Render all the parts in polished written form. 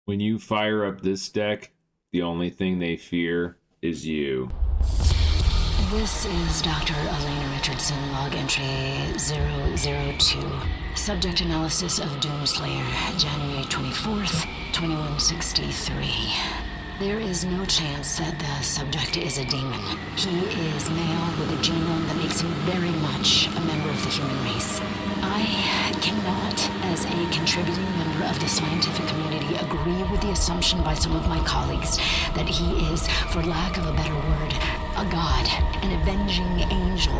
When you fire up this deck, the only thing they fear is you. This is Dr. Elena Richardson, log entry 002. Subject analysis of Doomslayer, January 24th, 2163. There is no chance that the subject is a demon. He is male with a genome that makes him very much a member of the human race. I cannot, as a contributing member of the scientific community, agree with the assumption by some of my colleagues that he is, for lack of a better word, a god, an avenging angel,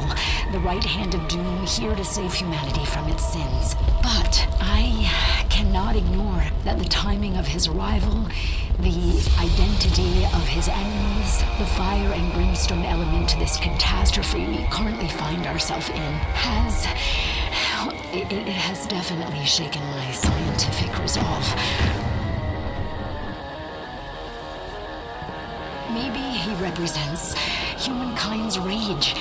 the right hand of doom, here to save humanity from its sins. But I cannot ignore that the timing of his arrival, the identity of his enemies, the fire and brimstone element to this catastrophe we currently find ourselves in it has definitely shaken my scientific resolve. Maybe he represents humankind's rage,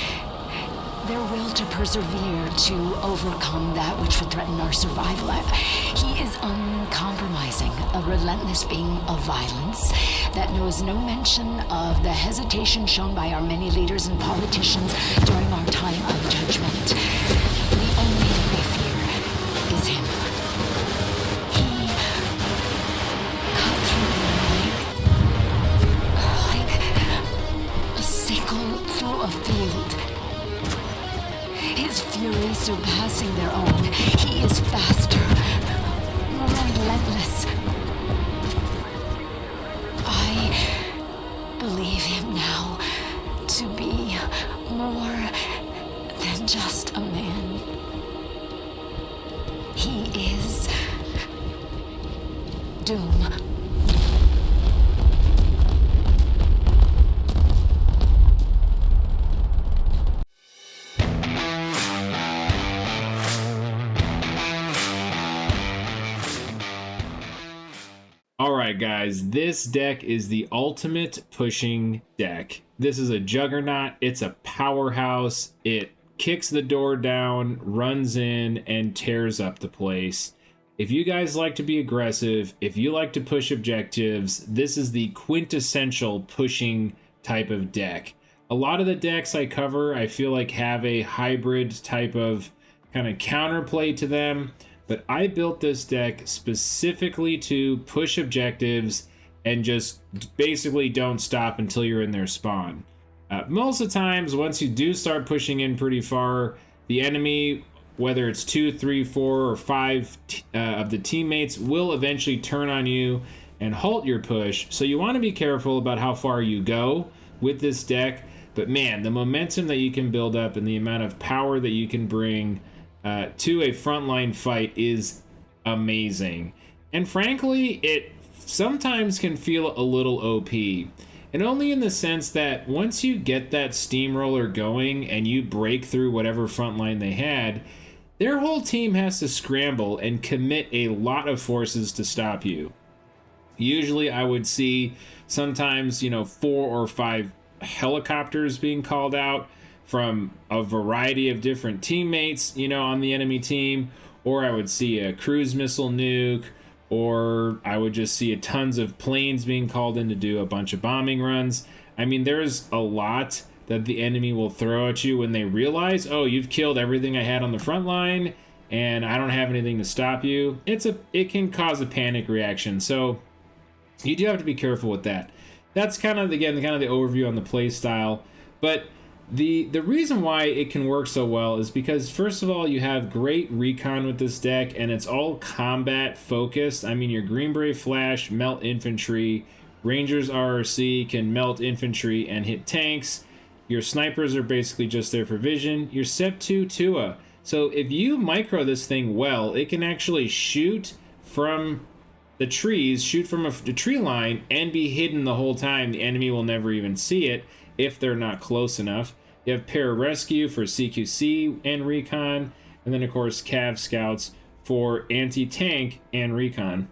their will to persevere, to overcome that which would threaten our survival. He is uncompromising, a relentless being of violence that knows no mention of the hesitation shown by our many leaders and politicians during our time of judgment. The only thing they fear is him. He cut through them like a sickle through a field. His fury surpassing their own. He is faster, more relentless. I believe him now to be more than just a man. He is Doom. Alright guys, this deck is the ultimate pushing deck. This is a juggernaut, it's a powerhouse, it kicks the door down, runs in, and tears up the place. If you guys like to be aggressive, if you like to push objectives, this is the quintessential pushing type of deck. A lot of the decks I cover, I feel like have a hybrid type of kind of counterplay to them. But I built this deck specifically to push objectives and just basically don't stop until you're in their spawn. Most of the times, once you do start pushing in pretty far, the enemy, whether it's 2, 3, 4, or 5 of the teammates, will eventually turn on you and halt your push. So you want to be careful about how far you go with this deck. But man, the momentum that you can build up and the amount of power that you can bring to a frontline fight is amazing. And frankly, it sometimes can feel a little OP. And only in the sense that once you get that steamroller going and you break through whatever frontline they had, their whole team has to scramble and commit a lot of forces to stop you. Usually I would see sometimes, 4 or 5 helicopters being called out from a variety of different teammates, on the enemy team, or I would see a cruise missile nuke, or I would just see tons of planes being called in to do a bunch of bombing runs. I mean, there's a lot that the enemy will throw at you when they realize, oh, you've killed everything I had on the front line, and I don't have anything to stop you. It can cause a panic reaction, so you do have to be careful with that. That's kind of, again, the overview on the play style, but the reason why it can work so well is because, first of all, you have great recon with this deck, and it's all combat focused. I mean, your Green Beret Flash, melt infantry, Rangers RRC can melt infantry and hit tanks. Your snipers are basically just there for vision. Your Sep 2 Tua. So if you micro this thing well, it can actually shoot from the trees, shoot from the tree line, and be hidden the whole time. The enemy will never even see it if they're not close enough. You have Pararescue for CQC and Recon, and then of course Cav Scouts for anti-tank and Recon.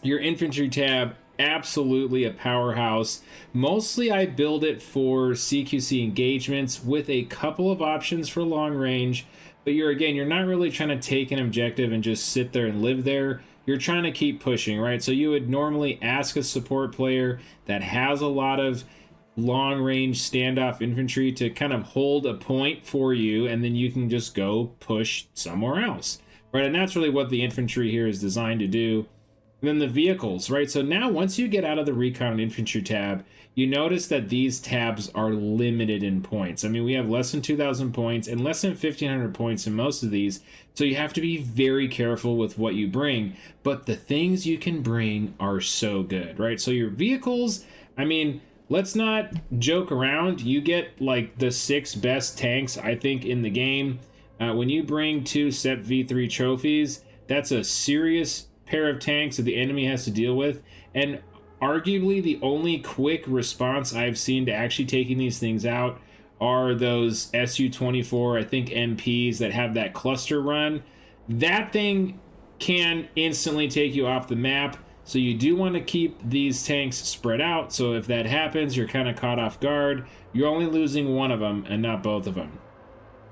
Your Infantry tab, absolutely a powerhouse. Mostly I build it for CQC engagements with a couple of options for long range, but you're not really trying to take an objective and just sit there and live there. you're trying to keep pushing, right? So you would normally ask a support player that has a lot of long range standoff infantry to kind of hold a point for you, and then you can just go push somewhere else, right? And that's really what the infantry here is designed to do. And then the vehicles, right? So now once you get out of the Recon and Infantry tab, you notice that these tabs are limited in points. I mean, we have less than 2,000 points and less than 1,500 points in most of these. So you have to be very careful with what you bring. But the things you can bring are so good, right? So your vehicles, I mean, let's not joke around. You get like the 6 best tanks, I think, in the game. When you bring 2 SEP V3 trophies, that's a serious pair of tanks that the enemy has to deal with, and arguably the only quick response I've seen to actually taking these things out are those Su-24, I think, MPs that have that cluster run. That thing can instantly take you off the map, so you do want to keep these tanks spread out, so if that happens, you're kind of caught off guard. You're only losing one of them and not both of them.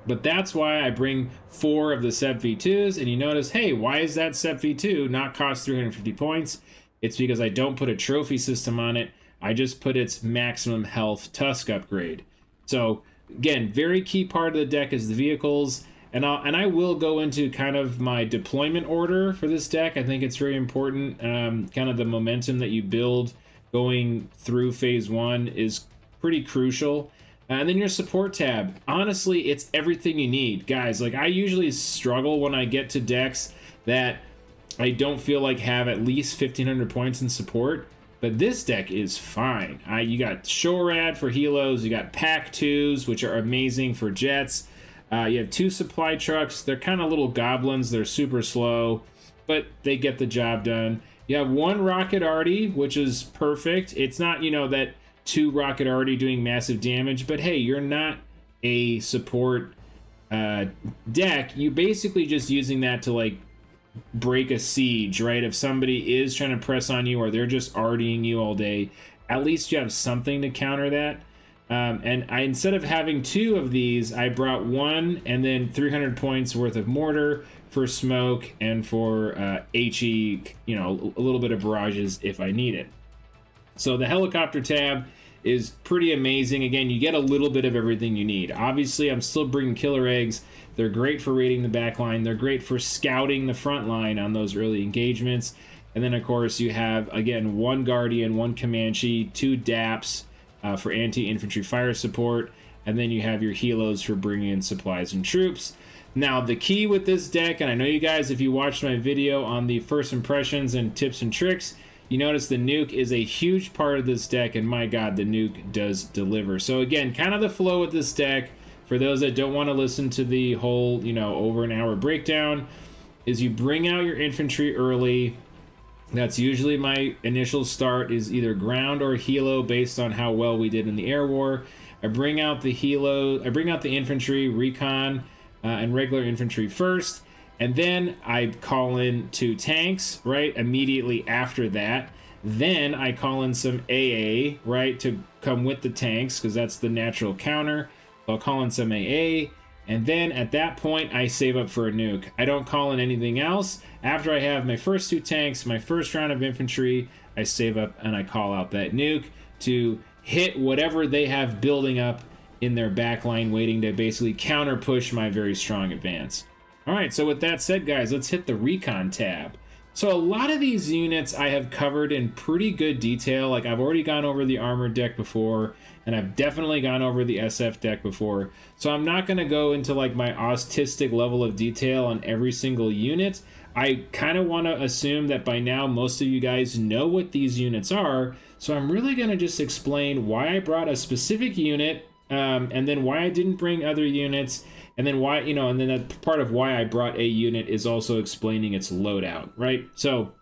But that's why I bring 4 of the SEP V2s, and you notice, hey, why is that SEP V2 not cost 350 points? It's because I don't put a trophy system on it. I just put its maximum health Tusk upgrade. So again, very key part of the deck is the vehicles, and I will go into kind of my deployment order for this deck. I think it's very important. Kind of the momentum that you build going through phase 1 is pretty crucial. And then your support tab, honestly, it's everything you need, guys. Like, I usually struggle when I get to decks that I don't feel like have at least 1,500 points in support, but this deck is fine. You got Shorad for helos, you got Pack 2s, which are amazing for jets. You have 2 supply trucks. They're kind of little goblins. They're super slow, but they get the job done. You have 1 Rocket Arty, which is perfect. It's not, you know, that 2 Rocket Arty doing massive damage, but hey, you're not a support deck. You're basically just using that to like break a siege, right? If somebody is trying to press on you or they're just artying you all day, at least you have something to counter that. And instead of having 2 of these, I brought 1 and then 300 points worth of mortar for smoke and for HE, you know, a little bit of barrages if I need it. So the helicopter tab is pretty amazing. Again, you get a little bit of everything you need. Obviously, I'm still bringing killer eggs. They're great for raiding the back line. They're great for scouting the front line on those early engagements. And then, of course, you have, again, 1 Guardian, 1 Comanche, 2 DAPs for anti-infantry fire support. And then you have your helos for bringing in supplies and troops. Now, the key with this deck, and I know you guys, if you watched my video on the first impressions and tips and tricks, you notice the nuke is a huge part of this deck, and my god, the nuke does deliver. So again, kind of the flow with this deck, for those that don't want to listen to the whole, you know, over an hour breakdown, is you bring out your infantry early. That's usually my initial start, is either ground or helo based on how well we did in the air war. I bring out the infantry, recon, and regular infantry first. And then I call in 2 tanks, right, immediately after that. Then I call in some AA, right, to come with the tanks, because that's the natural counter. I'll call in some AA, and then at that point, I save up for a nuke. I don't call in anything else. After I have my first 2 tanks, my first round of infantry, I save up and I call out that nuke to hit whatever they have building up in their backline, waiting to basically counter push my very strong advance. All right, so with that said, guys, let's hit the Recon tab. So a lot of these units I have covered in pretty good detail. Like, I've already gone over the armored deck before, and I've definitely gone over the SF deck before. So I'm not going to go into like my autistic level of detail on every single unit. I kind of want to assume that by now most of you guys know what these units are. So I'm really going to just explain why I brought a specific unit, and then why I didn't bring other units. And then why, you know, and then that part of why I brought a unit is also explaining its loadout, right? So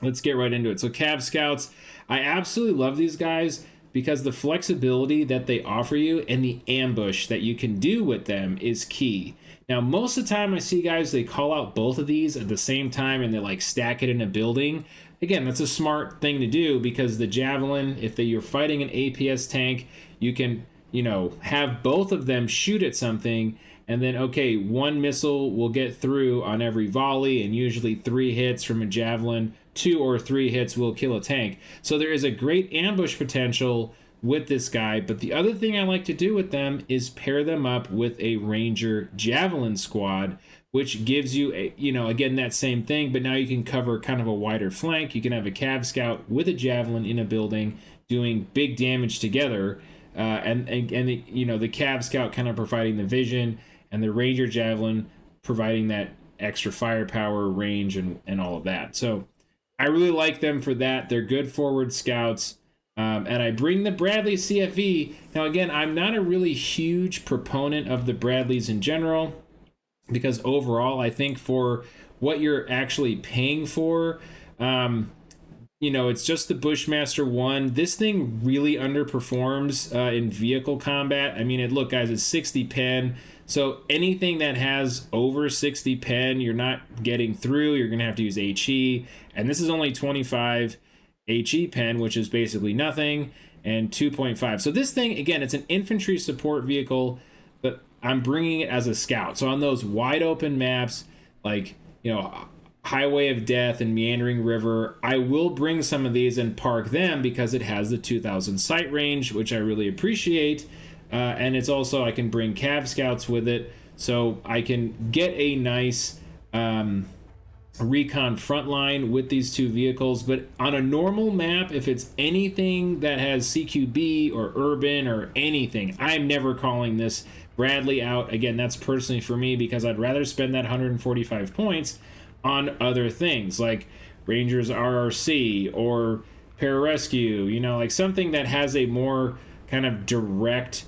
let's get right into it. So Cav Scouts, I absolutely love these guys because the flexibility that they offer you and the ambush that you can do with them is key. Now, most of the time I see guys, they call out both of these at the same time and they like stack it in a building. Again, that's a smart thing to do because the Javelin, if you're fighting an APS tank, you can, you know, have both of them shoot at something and then okay, one missile will get through on every volley, and usually 3 hits from a javelin, 2 or 3 hits will kill a tank. So there is a great ambush potential with this guy. But the other thing I like to do with them is pair them up with a Ranger Javelin squad, which gives you a, again, that same thing, but now you can cover kind of a wider flank. You can have a Cav Scout with a Javelin in a building doing big damage together, and the, the Cav Scout kind of providing the vision, and the Ranger Javelin providing that extra firepower, range, and all of that. So I really like them for that. They're good forward scouts. And I bring the Bradley CFV. Now, again, I'm not a really huge proponent of the Bradleys in general, because overall, I think for what you're actually paying for, it's just the Bushmaster 1. This thing really underperforms in vehicle combat. I mean, look, guys, it's 60 pen. So anything that has over 60 pen, you're not getting through. You're going to have to use HE. And this is only 25 HE pen, which is basically nothing, and 2.5. So this thing, again, it's an infantry support vehicle, but I'm bringing it as a scout. So on those wide open maps, like, Highway of Death and Meandering River, I will bring some of these and park them because it has the 2000 sight range, which I really appreciate. And it's also, I can bring Cav Scouts with it, so I can get a nice recon frontline with these two vehicles. But on a normal map, if it's anything that has CQB or urban or anything, I'm never calling this Bradley out. Again, that's personally for me, because I'd rather spend that 145 points on other things like Rangers RRC or Pararescue, like something that has a more kind of direct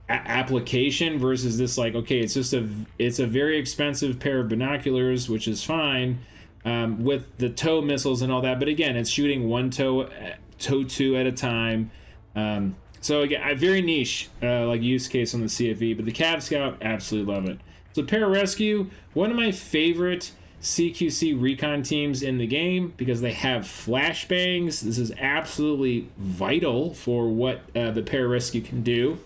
application versus this, like, okay, it's a very expensive pair of binoculars, which is fine, with the tow missiles and all that, but again, it's shooting one tow 2 at a time. So again, a very niche like use case on the CFE, but the Cav Scout, absolutely love it. So Pararescue, one of my favorite CQC recon teams in the game, because they have flashbangs. This is absolutely vital for what the Pararescue can do,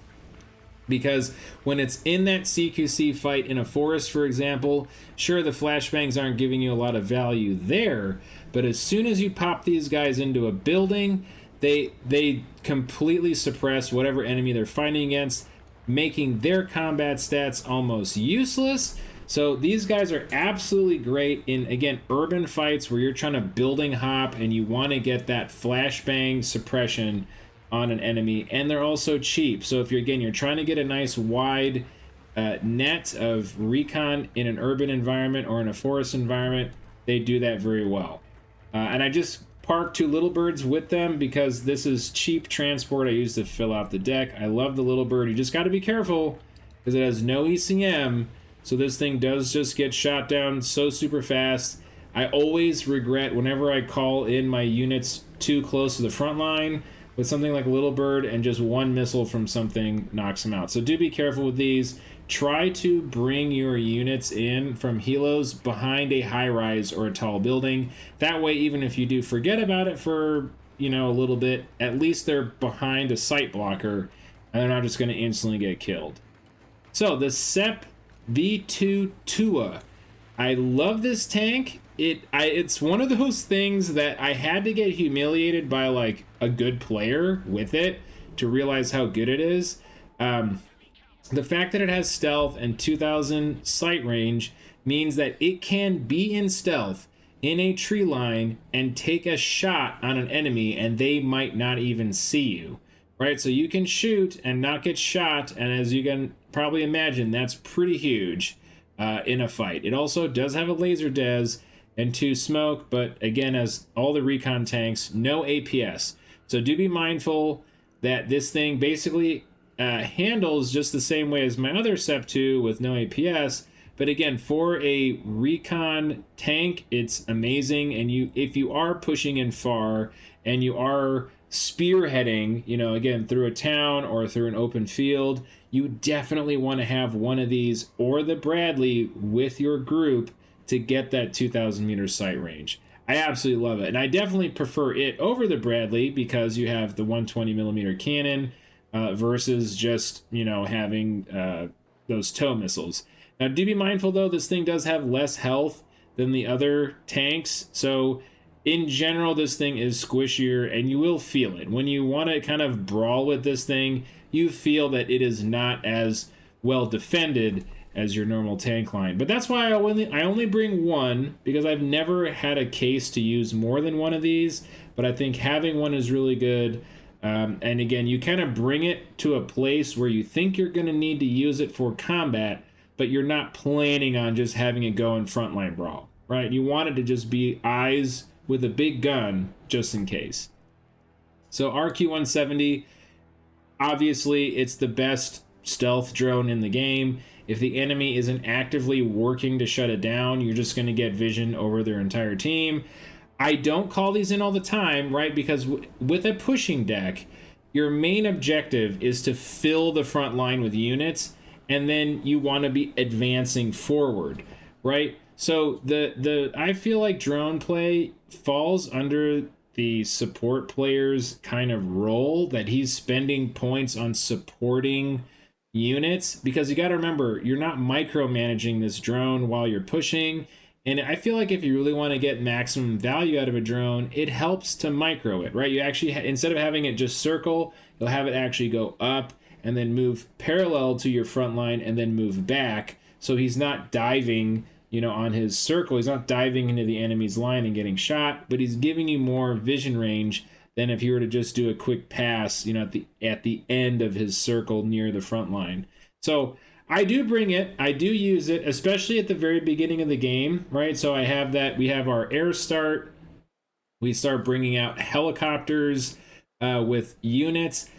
because when it's in that CQC fight in a forest, for example, sure, the flashbangs aren't giving you a lot of value there, but as soon as you pop these guys into a building, they completely suppress whatever enemy they're fighting against, making their combat stats almost useless. So these guys are absolutely great in, again, urban fights where you're trying to building hop and you want to get that flashbang suppression on an enemy, and they're also cheap. So if you're trying to get a nice wide net of recon in an urban environment or in a forest environment, they do that very well. And I just parked 2 little birds with them because this is cheap transport I use to fill out the deck. I love the little bird. You just got to be careful because it has no ECM, so this thing does just get shot down so super fast. I always regret whenever I call in my units too close to the front line with something like a little bird, and just one missile from something knocks them out. So do be careful with these. Try to bring your units in from helos behind a high rise or a tall building. That way, even if you do forget about it for a little bit, at least they're behind a sight blocker and they're not just going to instantly get killed. So the SEP V2 Tua, I love this tank. It's one of those things that I had to get humiliated by like a good player with it to realize how good it is. The fact that it has stealth and 2000 sight range means that it can be in stealth in a tree line and take a shot on an enemy and they might not even see you, right? So you can shoot and not get shot, and as you can probably imagine, that's pretty huge in a fight. It also does have a laser des and 2 smoke, but again, as all the recon tanks, no APS. So do be mindful that this thing basically handles just the same way as my other SEP2 with no APS. But again, for a recon tank, it's amazing. And if you are pushing in far and you are spearheading, again, through a town or through an open field, you definitely want to have one of these or the Bradley with your group to get that 2000 meter sight range. I absolutely love it. And I definitely prefer it over the Bradley because you have the 120 millimeter cannon versus just, having those tow missiles. Now, do be mindful though, this thing does have less health than the other tanks, so in general, this thing is squishier, and you will feel it. When you want to kind of brawl with this thing, you feel that it is not as well defended as your normal tank line. But that's why I only bring one, because I've never had a case to use more than one of these, but I think having one is really good. And again, you kind of bring it to a place where you think you're going to need to use it for combat, but you're not planning on just having it go in frontline brawl, right? You want it to just be eyes with a big gun just in case. So RQ-170, obviously it's the best stealth drone in the game. If the enemy isn't actively working to shut it down, you're just going to get vision over their entire team. I don't call these in all the time, right? Because with a pushing deck, your main objective is to fill the front line with units, and then you want to be advancing forward, right? So I feel like drone play falls under the support player's kind of role, that he's spending points on supporting units, because you got to remember, you're not micromanaging this drone while you're pushing. And I feel like if you really want to get maximum value out of a drone, it helps to micro it, right? You actually, instead of having it just circle, you'll have it actually go up and then move parallel to your front line and then move back. So he's not diving, on his circle. He's not diving into the enemy's line and getting shot, but he's giving you more vision range than if you were to just do a quick pass, at the end of his circle near the front line. So I do bring it. I do use it, especially at the very beginning of the game, right? So I have that. We have our air start. We start bringing out helicopters with units.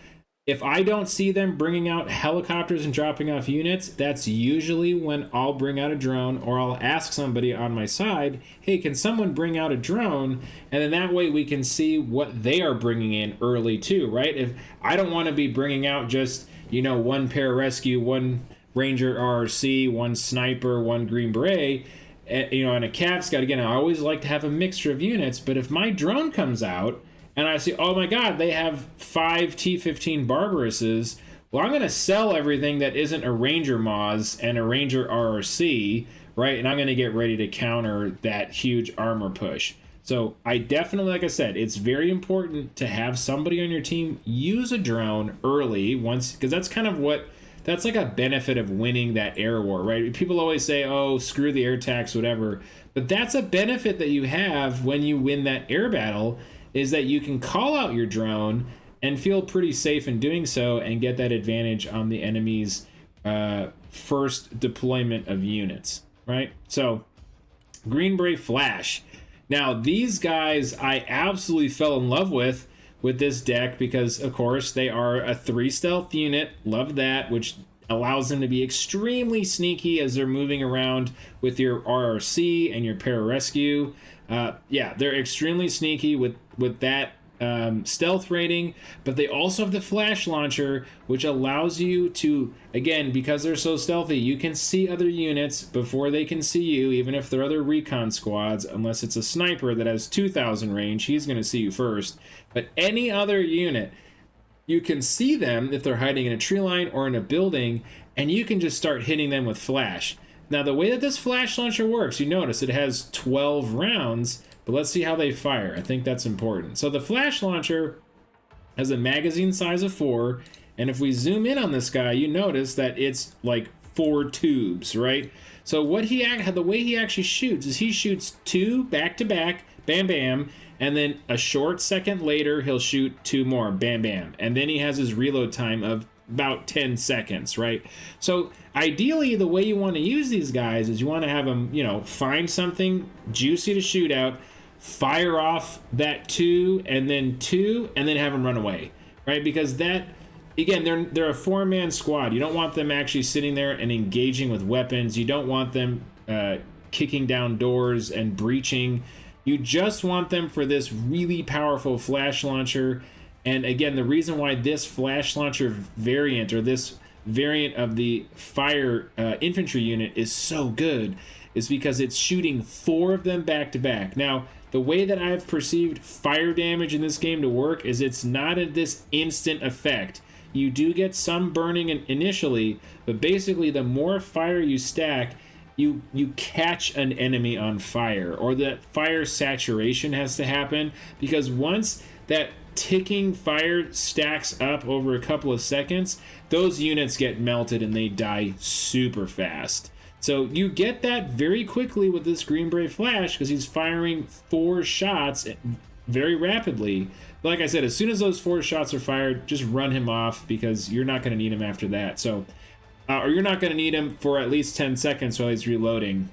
If I don't see them bringing out helicopters and dropping off units, that's usually when I'll bring out a drone, or I'll ask somebody on my side, hey, can someone bring out a drone? And then that way we can see what they are bringing in early too, right? If I don't want to be bringing out just, one pararescue, one Ranger RRC, one sniper, one Green Beret, and a Cav Scout. Again, I always like to have a mixture of units, but if my drone comes out and I see, oh my God, they have 5 T-15 Barbarouses, well, I'm going to sell everything that isn't a Ranger Moz and a Ranger RRC, right? And I'm going to get ready to counter that huge armor push. So I definitely, like I said, it's very important to have somebody on your team use a drone early because that's kind of that's like a benefit of winning that air war, right? People always say, oh, screw the air tax, whatever. But that's a benefit that you have when you win that air battle, is that you can call out your drone and feel pretty safe in doing so and get that advantage on the enemy's first deployment of units, right? So Green Beret Flash. Now, these guys I absolutely fell in love with this deck because, of course, they are a 3 stealth unit. Love that, which allows them to be extremely sneaky as they're moving around with your RRC and your pararescue. They're extremely sneaky with that stealth rating, but they also have the flash launcher, which allows you to, again, because they're so stealthy, you can see other units before they can see you, even if they're other recon squads, unless it's a sniper that has 2,000 range, he's going to see you first. But any other unit, you can see them if they're hiding in a tree line or in a building, and you can just start hitting them with flash. Now, the way that this flash launcher works, you notice it has 12 rounds, but let's see how they fire. I think that's important. So the flash launcher has a magazine size of 4, and if we zoom in on this guy, you notice that it's like 4 tubes, right? So the way he actually shoots is he shoots 2 back to back, bam, bam, and then a short second later, he'll shoot 2 more, bam, bam. And then he has his reload time of about 10 seconds, right? So ideally, the way you want to use these guys is you want to have them, find something juicy to shoot out, fire off that 2, and then have them run away, right? Because that, again, they're a 4-man squad. You don't want them actually sitting there and engaging with weapons. You don't want them kicking down doors and breaching. You just want them for this really powerful flash launcher. And again, the reason why this flash launcher variant, or this variant of the fire infantry unit, is so good is because it's shooting 4 of them back to back. Now, the way that I've perceived fire damage in this game to work is it's not this instant effect. You do get some burning initially, but basically the more fire you stack, you catch an enemy on fire, or that fire saturation has to happen, because once that ticking fire stacks up over a couple of seconds, those units get melted and they die super fast. So you get that very quickly with this Green Brave Flash, because he's firing 4 shots very rapidly. Like I said, as soon as those 4 shots are fired, just run him off, because you're not going to need him after that. So or you're not going to need him for at least 10 seconds while he's reloading.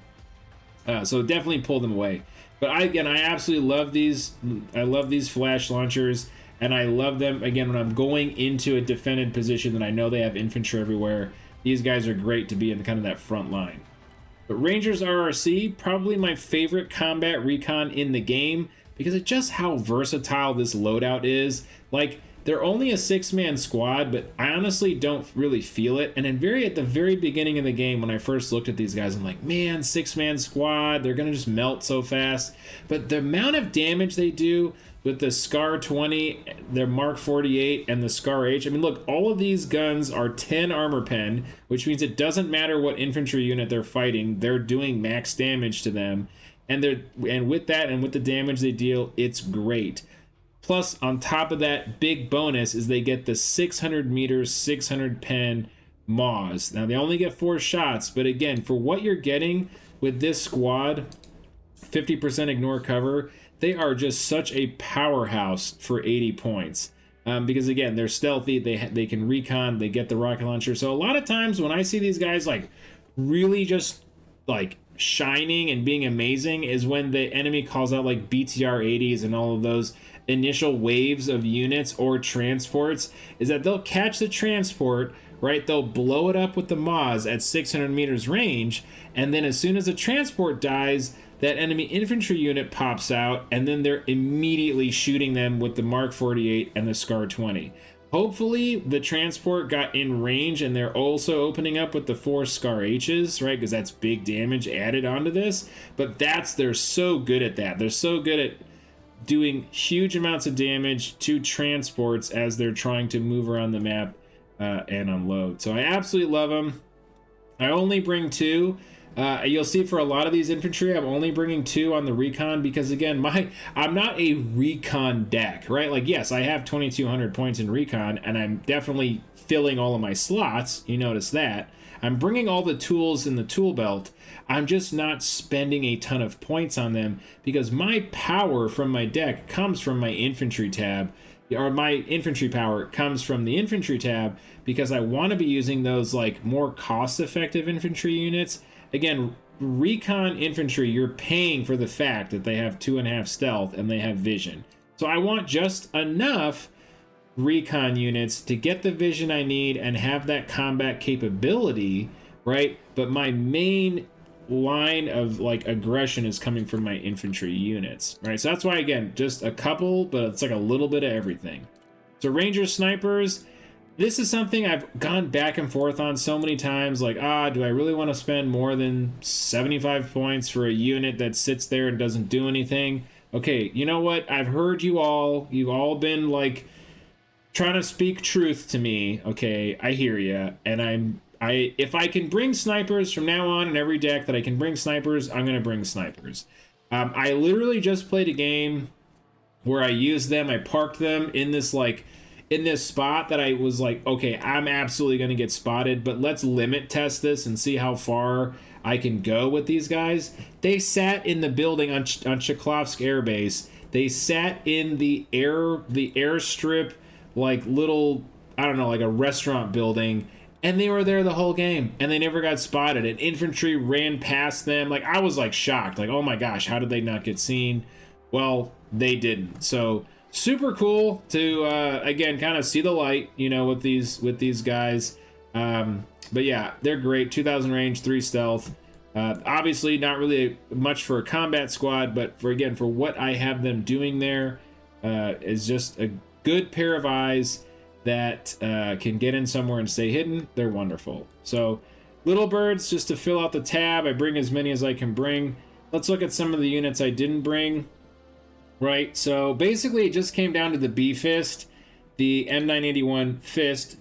So definitely pull them away. But I absolutely love these. I love these flash launchers, and I love them, again, when I'm going into a defended position that I know they have infantry everywhere. These guys are great to be in kind of that front line. But Rangers RRC, probably my favorite combat recon in the game, because of just how versatile this loadout is. Like, they're only a 6-man squad, but I honestly don't really feel it. And at the very beginning of the game, when I first looked at these guys, I'm like, man, 6-man squad, they're gonna just melt so fast. But the amount of damage they do with the Scar 20, their Mark 48, and the Scar H. I mean, look, all of these guns are 10 armor pen, which means it doesn't matter what infantry unit they're fighting, they're doing max damage to them. And with that and with the damage they deal, it's great. Plus, on top of that, big bonus is they get the 600 meters, 600 pen Maws. Now, they only get 4 shots, but again, for what you're getting with this squad, 50% ignore cover, they are just such a powerhouse for 80 points. Because again, they're stealthy, they can recon, they get the rocket launcher. So a lot of times when I see these guys like really just like shining and being amazing is when the enemy calls out like BTR 80s and all of those initial waves of units or transports, is that they'll catch the transport, right? They'll blow it up with the Maws at 600 meters range, and then as soon as the transport dies, that enemy infantry unit pops out, and then they're immediately shooting them with the Mark 48 and the Scar 20. Hopefully the transport got in range and they're also opening up with the 4 Scar H's, right? Because that's big damage added onto this. But they're so good at that. They're so good at doing huge amounts of damage to transports as they're trying to move around the map and unload. So I absolutely love them. I only bring 2. You'll see for a lot of these infantry, I'm only bringing 2 on the recon, because again, I'm not a recon deck, right? Like, yes, I have 2,200 points in recon, and I'm definitely filling all of my slots. You notice that. I'm bringing all the tools in the tool belt. I'm just not spending a ton of points on them, because my power from my deck comes from my infantry tab, or my infantry power comes from the infantry tab, because I want to be using those like more cost-effective infantry units. Again, recon infantry, you're paying for the fact that they have 2.5 stealth and they have vision. So I want just enough recon units to get the vision I need and have that combat capability, right? But my main line of like aggression is coming from my infantry units, right? So that's why, again, just a couple, but it's like a little bit of everything. So Ranger snipers, this is something I've gone back and forth on so many times. Like, do I really want to spend more than 75 points for a unit that sits there and doesn't do anything? Okay, you know what? I've heard you all. You've all been like trying to speak truth to me. Okay, I hear you. And if I can bring snipers from now on in every deck that I can bring snipers, I'm going to bring snipers. I literally just played a game where I used them. I parked them in this spot that I was like, okay, I'm absolutely going to get spotted, but let's limit test this and see how far I can go with these guys. They sat in the building on Cheklovsk Air Base. They sat in the airstrip, like little, I don't know, like a restaurant building, and they were there the whole game, and they never got spotted. And infantry ran past them. Like, I was like shocked, like, oh my gosh, how did they not get seen? Well, they didn't. So super cool to again kind of see the light, you know, with these guys. But yeah, they're great. 2,000 range, 3 stealth. Obviously not really much for a combat squad, but for what I have them doing there, is just a good pair of eyes that can get in somewhere and stay hidden. They're wonderful. So little birds, just to fill out the tab, I bring as many as I can bring. Let's look at some of the units I didn't bring. Right, so basically it just came down to the B-Fist. the M981 Fist,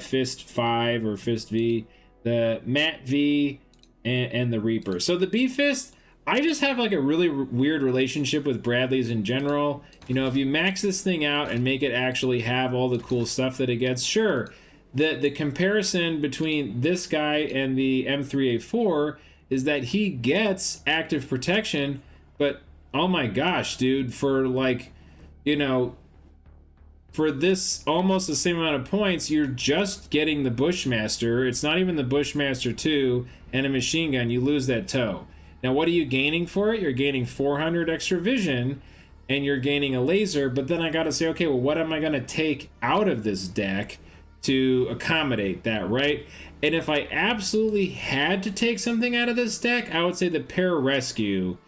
Fist 5 or Fist V, the Mat V, and the Reaper. So the B Fist, I just have like a really weird relationship with Bradley's in general. You know, if you max this thing out and make it actually have all the cool stuff that it gets, sure. The comparison between this guy and the M3A4 is that he gets active protection, but oh my gosh, dude, for like, you know, for this almost the same amount of points, you're just getting the Bushmaster. It's not even the Bushmaster 2 and a machine gun. You lose that toe. Now, what are you gaining for it? You're gaining 400 extra vision, and you're gaining a laser, but then I gotta say, okay, well, what am I gonna take out of this deck to accommodate that, right? And if I absolutely had to take something out of this deck, I would say the Pararescue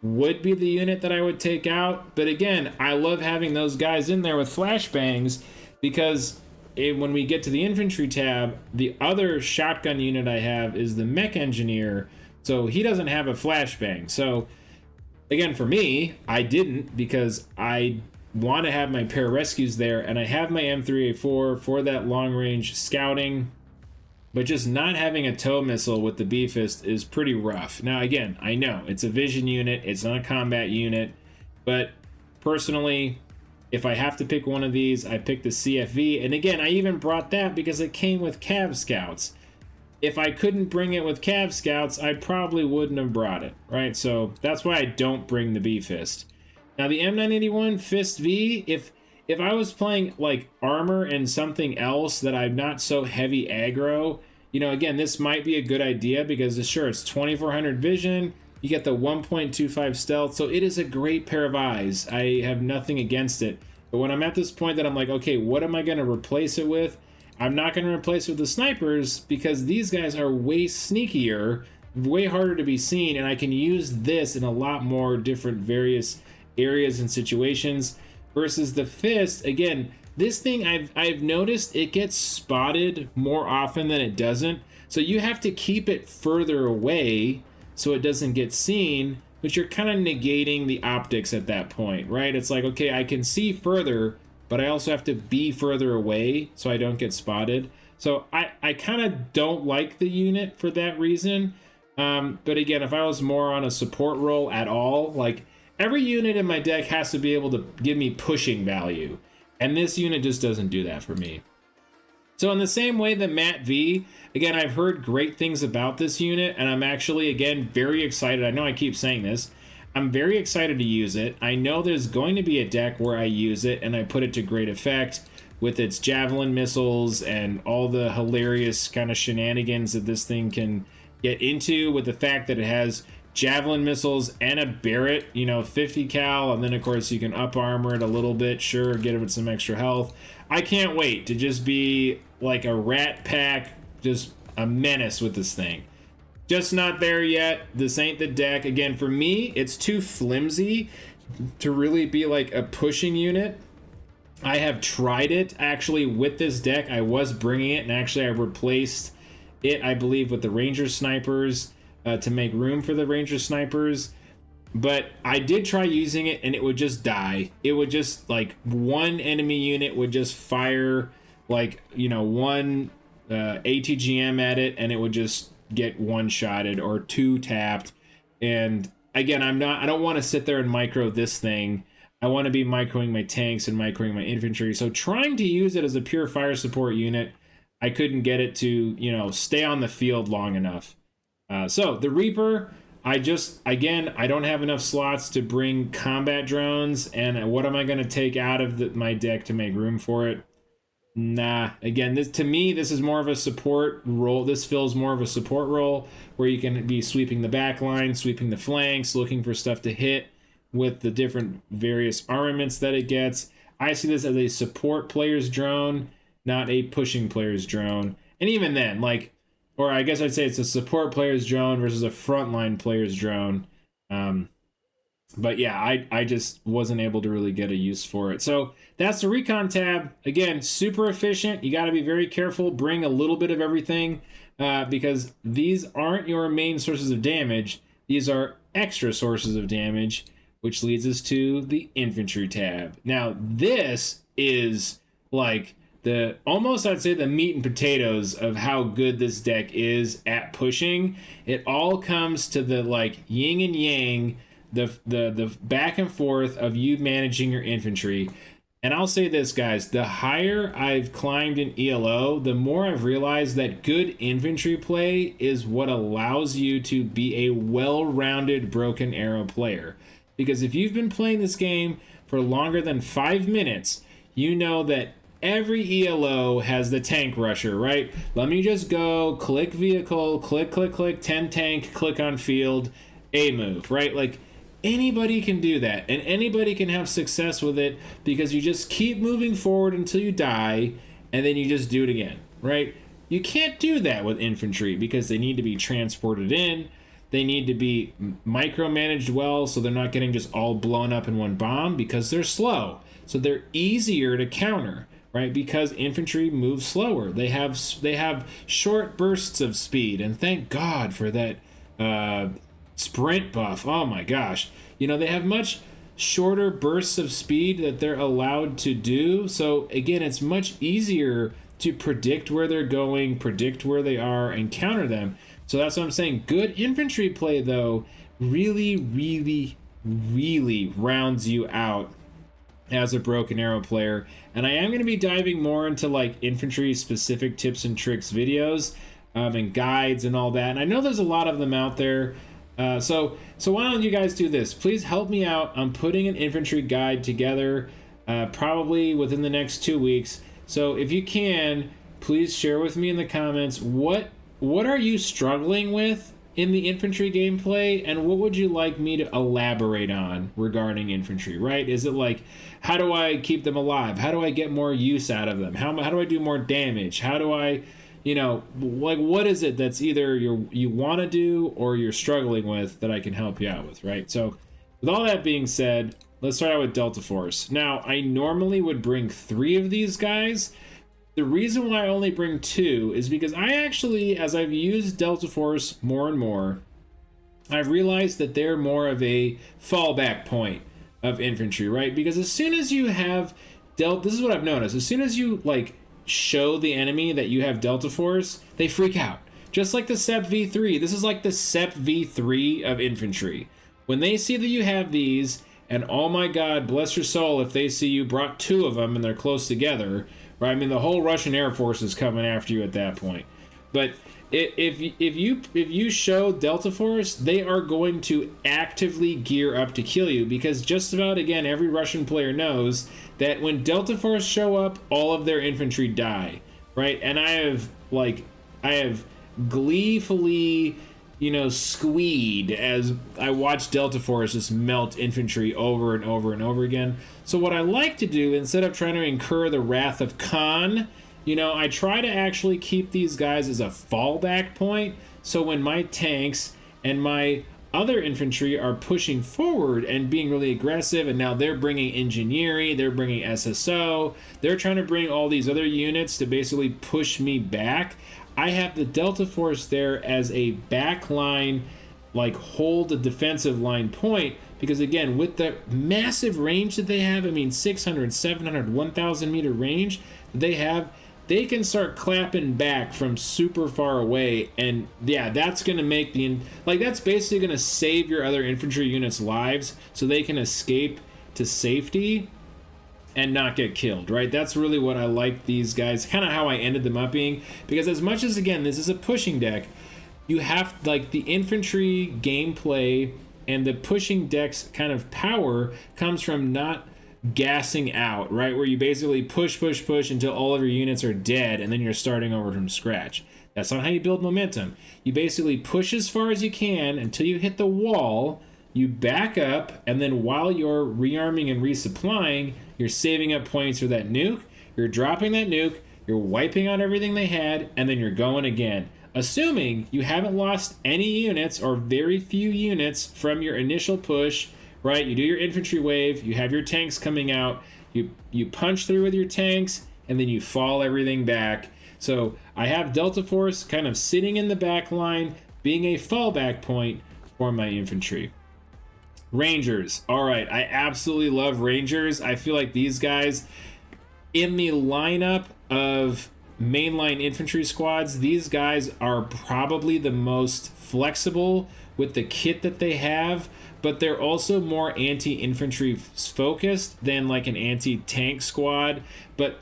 would be the unit that I would take out. But again, I love having those guys in there with flashbangs because when we get to the infantry tab, the other shotgun unit I have is the mech engineer, so he doesn't have a flashbang. So again, for me, I didn't because I want to have my pararescues there, and I have my M3A4 for that long range scouting. But just not having a tow missile with the B-Fist is pretty rough. Now, again, I know it's a vision unit, it's not a combat unit, but personally, if I have to pick one of these, I pick the CFV. And again, I even brought that because it came with Cav Scouts. If I couldn't bring it with Cav Scouts, I probably wouldn't have brought it, right? So that's why I don't bring the B-Fist. Now, the M981 Fist V, if I was playing like armor and something else that I'm not so heavy aggro, you know, again, this might be a good idea because sure, it's 2400 vision, you get the 1.25 stealth, so it is a great pair of eyes. I have nothing against it. But when I'm at this point that I'm like, okay, what am I going to replace it with? I'm not going to replace it with the snipers because these guys are way sneakier, way harder to be seen, and I can use this in a lot more different various areas and situations. Versus the Fist, again, this thing I've noticed it gets spotted more often than it doesn't. So you have to keep it further away so it doesn't get seen, but you're kind of negating the optics at that point, right? It's like, okay, I can see further, but I also have to be further away so I don't get spotted. So I kind of don't like the unit for that reason. But again, if I was more on a support role at all, like, every unit in my deck has to be able to give me pushing value, and this unit just doesn't do that for me. So in the same way that Mat V, again, I've heard great things about this unit, and I'm actually, again, very excited. I know I keep saying this. I'm very excited to use it. I know there's going to be a deck where I use it, and I put it to great effect with its javelin missiles and all the hilarious kind of shenanigans that this thing can get into, with the fact that it has javelin missiles and a Barrett, you know, 50 cal, and then of course you can up armor it a little bit, sure, get it some extra health. I can't wait to just be like a rat pack, just a menace with this thing. Just not there yet. This ain't the deck. Again, for me, it's too flimsy to really be like a pushing unit. I have tried it actually with this deck. I was bringing it, and actually I replaced it, I believe, with the Ranger Snipers to make room for the Ranger Snipers. But I did try using it, and it would just die. It would just, like, one enemy unit would just fire, like, you know, one ATGM at it, and it would just get one-shotted or two tapped. And again, I don't want to sit there and micro this thing. I want to be microing my tanks and microing my infantry. So trying to use it as a pure fire support unit, I couldn't get it to, you know, stay on the field long enough. So the Reaper, I don't have enough slots to bring combat drones, and what am I going to take out of my deck to make room for it? Nah. Again, to me, this is more of a support role. This fills more of a support role where you can be sweeping the back line, sweeping the flanks, looking for stuff to hit with the different various armaments that it gets. I see this as a support player's drone, not a pushing player's drone. And even then, like, or I guess I'd say it's a support player's drone versus a frontline player's drone. But yeah, I just wasn't able to really get a use for it. So that's the Recon tab. Again, super efficient. You got to be very careful. Bring a little bit of everything because these aren't your main sources of damage. These are extra sources of damage, which leads us to the Infantry tab. Now, this is like the almost, I'd say, the meat and potatoes of how good this deck is at pushing. It all comes to the like yin and yang, the back and forth of you managing your infantry. And I'll say this, guys, the higher I've climbed in ELO, the more I've realized that good infantry play is what allows you to be a well-rounded Broken Arrow player. Because if you've been playing this game for longer than 5 minutes, you know that every ELO has the tank rusher, right? Let me just go, click vehicle, click, 10 tank, click on field, A move, right? Like, anybody can do that, and anybody can have success with it because you just keep moving forward until you die, and then you just do it again, right? You can't do that with infantry because they need to be transported in. They need to be micromanaged well so they're not getting just all blown up in one bomb because they're slow. So they're easier to counter, right? Because infantry moves slower. They have short bursts of speed, and thank God for that sprint buff. Oh my gosh. You know, they have much shorter bursts of speed that they're allowed to do. So again, it's much easier to predict where they're going, predict where they are, and counter them. So that's what I'm saying. Good infantry play, though, really, really, really rounds you out as a Broken Arrow player. And I am going to be diving more into like infantry specific tips and tricks videos and guides and all that. And I know there's a lot of them out there. So why don't you guys do this? Please help me out. I'm putting an infantry guide together probably within the next 2 weeks. So if you can, please share with me in the comments what are you struggling with in the infantry gameplay, and what would you like me to elaborate on regarding infantry, right? Is it like, how do I keep them alive? How do I get more use out of them? How do I do more damage? How do I, you know, like, what is it that's either you want to do or you're struggling with that I can help you out with, right? So with all that being said, let's start out with Delta Force. Now, I normally would bring 3 of these guys. The reason why I only bring 2 is because I actually, as I've used Delta Force more and more, I've realized that they're more of a fallback point of infantry, right? Because as soon as you have this is what I've noticed, as soon as you like show the enemy that you have Delta Force, they freak out. Just like the SEP V3. This is like the SEP V3 of infantry. When they see that you have these, and oh my god, bless your soul if they see you brought 2 of them and they're close together, right? I mean, the whole Russian Air Force is coming after you at that point. But if you show Delta Force, they are going to actively gear up to kill you, because just about, again, every Russian player knows that when Delta Force show up, all of their infantry die, right? And I have gleefully, you know, squeed as I watch Delta Force just melt infantry over and over and over again. So what I like to do, instead of trying to incur the wrath of Khan, you know, I try to actually keep these guys as a fallback point. So when my tanks and my other infantry are pushing forward and being really aggressive, and now they're bringing engineering, they're bringing SSO, they're trying to bring all these other units to basically push me back, I have the Delta Force there as a back line, like hold a defensive line point, because again, with the massive range that they have, I mean 600, 700, 1,000 meter range they have, they can start clapping back from super far away, and yeah, that's going to make that's basically going to save your other infantry units' lives so they can escape to safety and not get killed, right? That's really what I like these guys, kind of how I ended them up being, because as much as, again, this is a pushing deck, you have, like, the infantry gameplay and the pushing deck's kind of power comes from not gassing out, right? Where you basically push until all of your units are dead, and then you're starting over from scratch. That's not how you build momentum. You basically push as far as you can until you hit the wall, you back up, and then while you're rearming and resupplying, you're saving up points for that nuke, you're dropping that nuke, you're wiping out everything they had, and then you're going again. Assuming you haven't lost any units or very few units from your initial push, right? You do your infantry wave, you have your tanks coming out, you punch through with your tanks, and then you fall everything back. So I have Delta Force kind of sitting in the back line, being a fallback point for my infantry. Rangers. All right, I absolutely love Rangers. I feel like these guys, in the lineup of mainline infantry squads, these guys are probably the most flexible with the kit that they have, but they're also more anti-infantry focused than like an anti-tank squad. But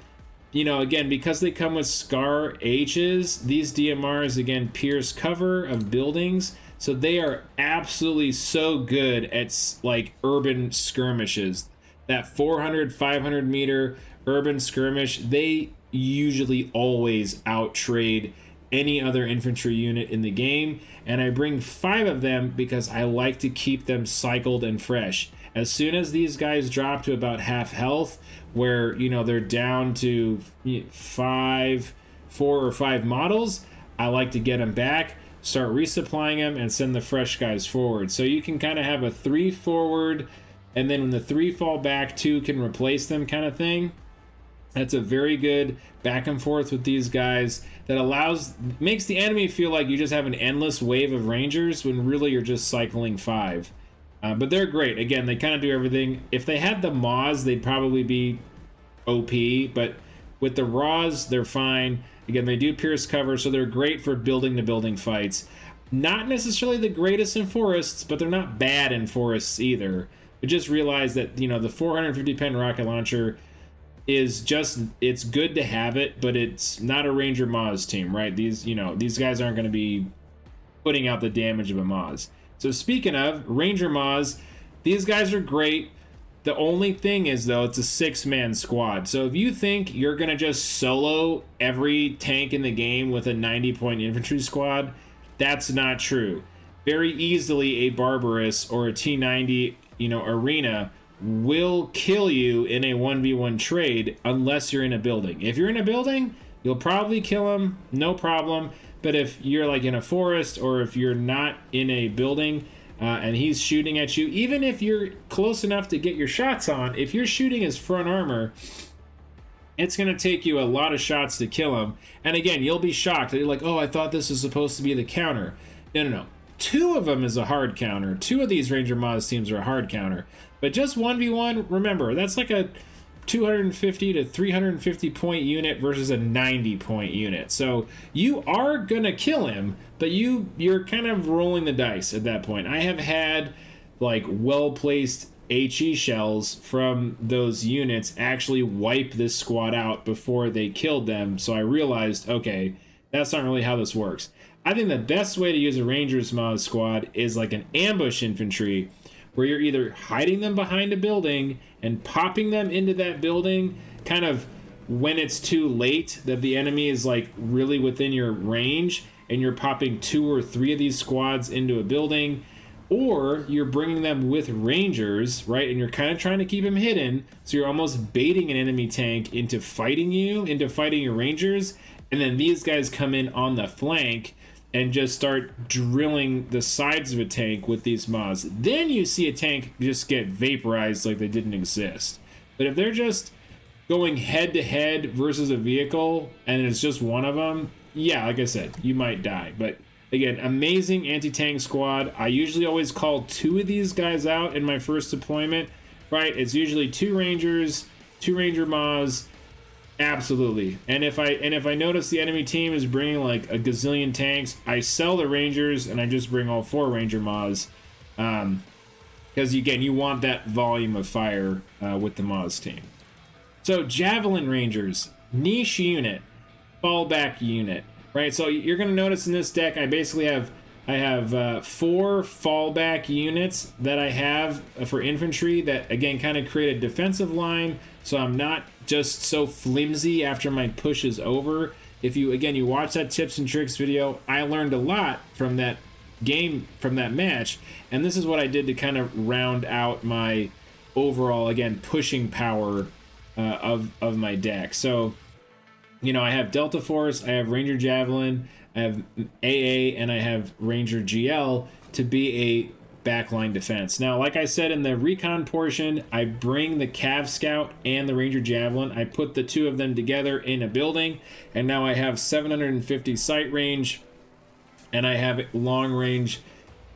you know, again, because they come with Scar H's, these DMRs again pierce cover of buildings, so they are absolutely so good at like urban skirmishes. That 400 500 meter urban skirmish, they usually always outtrade any other infantry unit in the game, and I bring 5 of them because I like to keep them cycled and fresh. As soon as these guys drop to about half health, where you know they're down to 4 or 5 models, I like to get them back, start resupplying them, and send the fresh guys forward. So you can kind of have a 3 forward, and then when the 3 fall back, 2 can replace them kind of thing. That's a very good back and forth with these guys that makes the enemy feel like you just have an endless wave of rangers when really you're just cycling 5. But they're great. Again, they kind of do everything. If they had the Maws, they'd probably be OP, but with the Raws, they're fine. Again, they do pierce cover, so they're great for building to building fights. Not necessarily the greatest in forests, but they're not bad in forests either. But just realize that, you know, the 450 pen rocket launcher is just, it's good to have it, but it's not a Ranger Maz team, right? These guys aren't going to be putting out the damage of a Maz. So speaking of Ranger Maz, these guys are great. The only thing is, though, it's a 6-man squad. So if you think you're going to just solo every tank in the game with a 90-point infantry squad, that's not true. Very easily a Barbarous or a T90, arena will kill you in a 1v1 trade unless you're in a building. If you're in a building, you'll probably kill him, no problem. But if you're like in a forest, or if you're not in a building and he's shooting at you, even if you're close enough to get your shots on, if you're shooting his front armor, it's going to take you a lot of shots to kill him. And again, you'll be shocked. You're like, oh, I thought this was supposed to be the counter. No. 2 of them is a hard counter. 2 of these Ranger Maz teams are a hard counter. But just 1v1, remember, that's like a 250 to 350 point unit versus a 90 point unit. So you are going to kill him, but you're kind of rolling the dice at that point. I have had like well-placed HE shells from those units actually wipe this squad out before they killed them. So I realized, okay, that's not really how this works. I think the best way to use a Rangers Maz squad is like an ambush infantry, where you're either hiding them behind a building and popping them into that building kind of when it's too late, that the enemy is like really within your range, and you're popping 2 or 3 of these squads into a building, or you're bringing them with rangers, right? And you're kind of trying to keep them hidden, so you're almost baiting an enemy tank into fighting your rangers, and then these guys come in on the flank and just start drilling the sides of a tank with these Maz. Then you see a tank just get vaporized like they didn't exist. But if they're just going head to head versus a vehicle and it's just one of them, yeah, like I said, you might die. But again, amazing anti-tank squad. I usually always call 2 of these guys out in my first deployment, right? It's usually 2 Rangers, 2 Ranger Maz. Absolutely. And if I notice the enemy team is bringing like a gazillion tanks, I sell the Rangers and I just bring all 4 Ranger Maz. Because again, you want that volume of fire with the Maz team. So Javelin Rangers, niche unit, fallback unit, right? So you're going to notice in this deck, I basically have 4 fallback units that I have for infantry that again kind of create a defensive line, so I'm not just so flimsy after my push is over. If you watch that tips and tricks video, I learned a lot from that game, from that match, and this is what I did to kind of round out my overall, again, pushing power of my deck. So I have Delta Force, I have Ranger Javelin, I have AA, and I have Ranger GL to be a backline defense. Now, like I said in the recon portion, I bring the Cav Scout and the Ranger Javelin. I put the 2 of them together in a building, and now I have 750 sight range, and I have long range,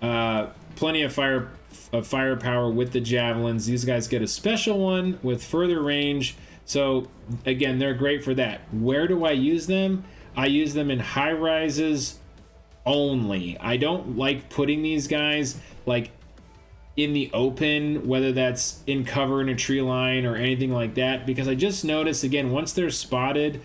plenty of firepower with the Javelins. These guys get a special one with further range, So again, they're great for that. Where do I use them? I use them in high rises only. I don't like putting these guys like in the open, whether that's in cover in a tree line or anything like that, because I just noticed, again, once they're spotted,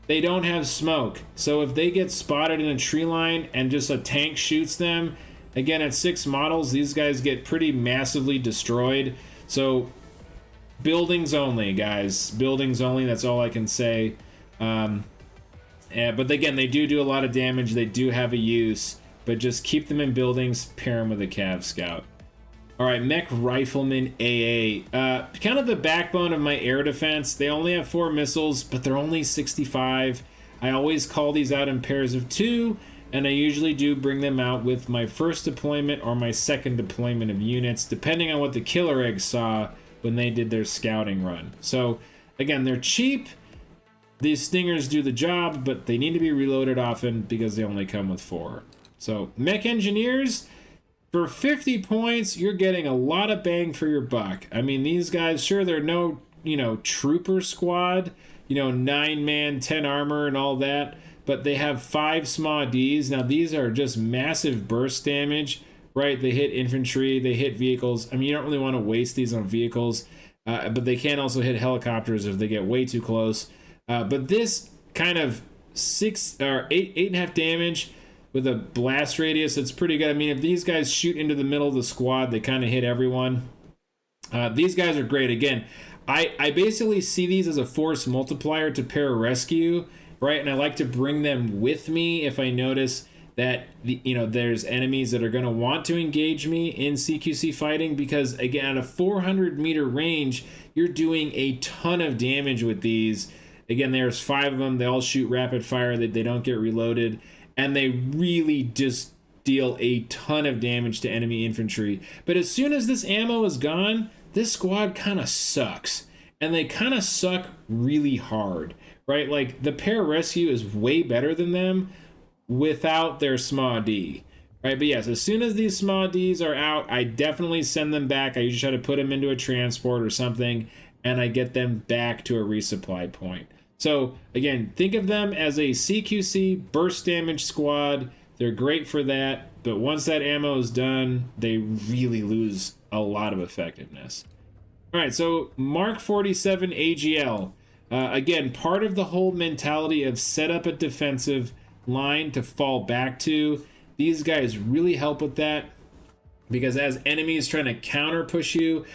they don't have smoke. So if they get spotted in a tree line and just a tank shoots them, again, at 6 models, these guys get pretty massively destroyed. So buildings only, guys. Buildings only, that's all I can say. But again, they do a lot of damage. They do have a use, but just keep them in buildings, pair them with a Cav Scout. All right, Mech Rifleman AA. Kind of the backbone of my air defense. They only have 4 missiles, but they're only 65. I always call these out in pairs of 2, and I usually do bring them out with my first deployment or my second deployment of units, depending on what the Killer Eggs saw when they did their scouting run. So, again, they're cheap. These Stingers do the job, but they need to be reloaded often because they only come with 4. So, Mech Engineers... For 50 points, you're getting a lot of bang for your buck. I mean, these guys, sure, they're no, trooper squad, 9-man, 10 armor and all that, but they have 5 small Ds. Now, these are just massive burst damage, right? They hit infantry, they hit vehicles. I mean, you don't really want to waste these on vehicles, but they can also hit helicopters if they get way too close. But this kind of 8.5 damage with a blast radius, it's pretty good. I mean, if these guys shoot into the middle of the squad, they kind of hit everyone. These guys are great. Again, I basically see these as a force multiplier to pararescue, right? And I like to bring them with me if I notice that there's enemies that are going to want to engage me in CQC fighting, because again, at a 400-meter range, you're doing a ton of damage with these. Again, there's 5 of them. They all shoot rapid fire. They don't get reloaded. And they really just deal a ton of damage to enemy infantry. But as soon as this ammo is gone, this squad kind of sucks. And they kind of suck really hard, right? Like, the pararescue is way better than them without their SMAW-D, right? But yes, as soon as these SMAW-Ds are out, I definitely send them back. I usually try to put them into a transport or something, and I get them back to a resupply point. So, again, think of them as a CQC burst damage squad. They're great for that, but once that ammo is done, they really lose a lot of effectiveness. All right, so Mark 47 AGL. Again, part of the whole mentality of set up a defensive line to fall back to. These guys really help with that, because as enemies trying to counter push you,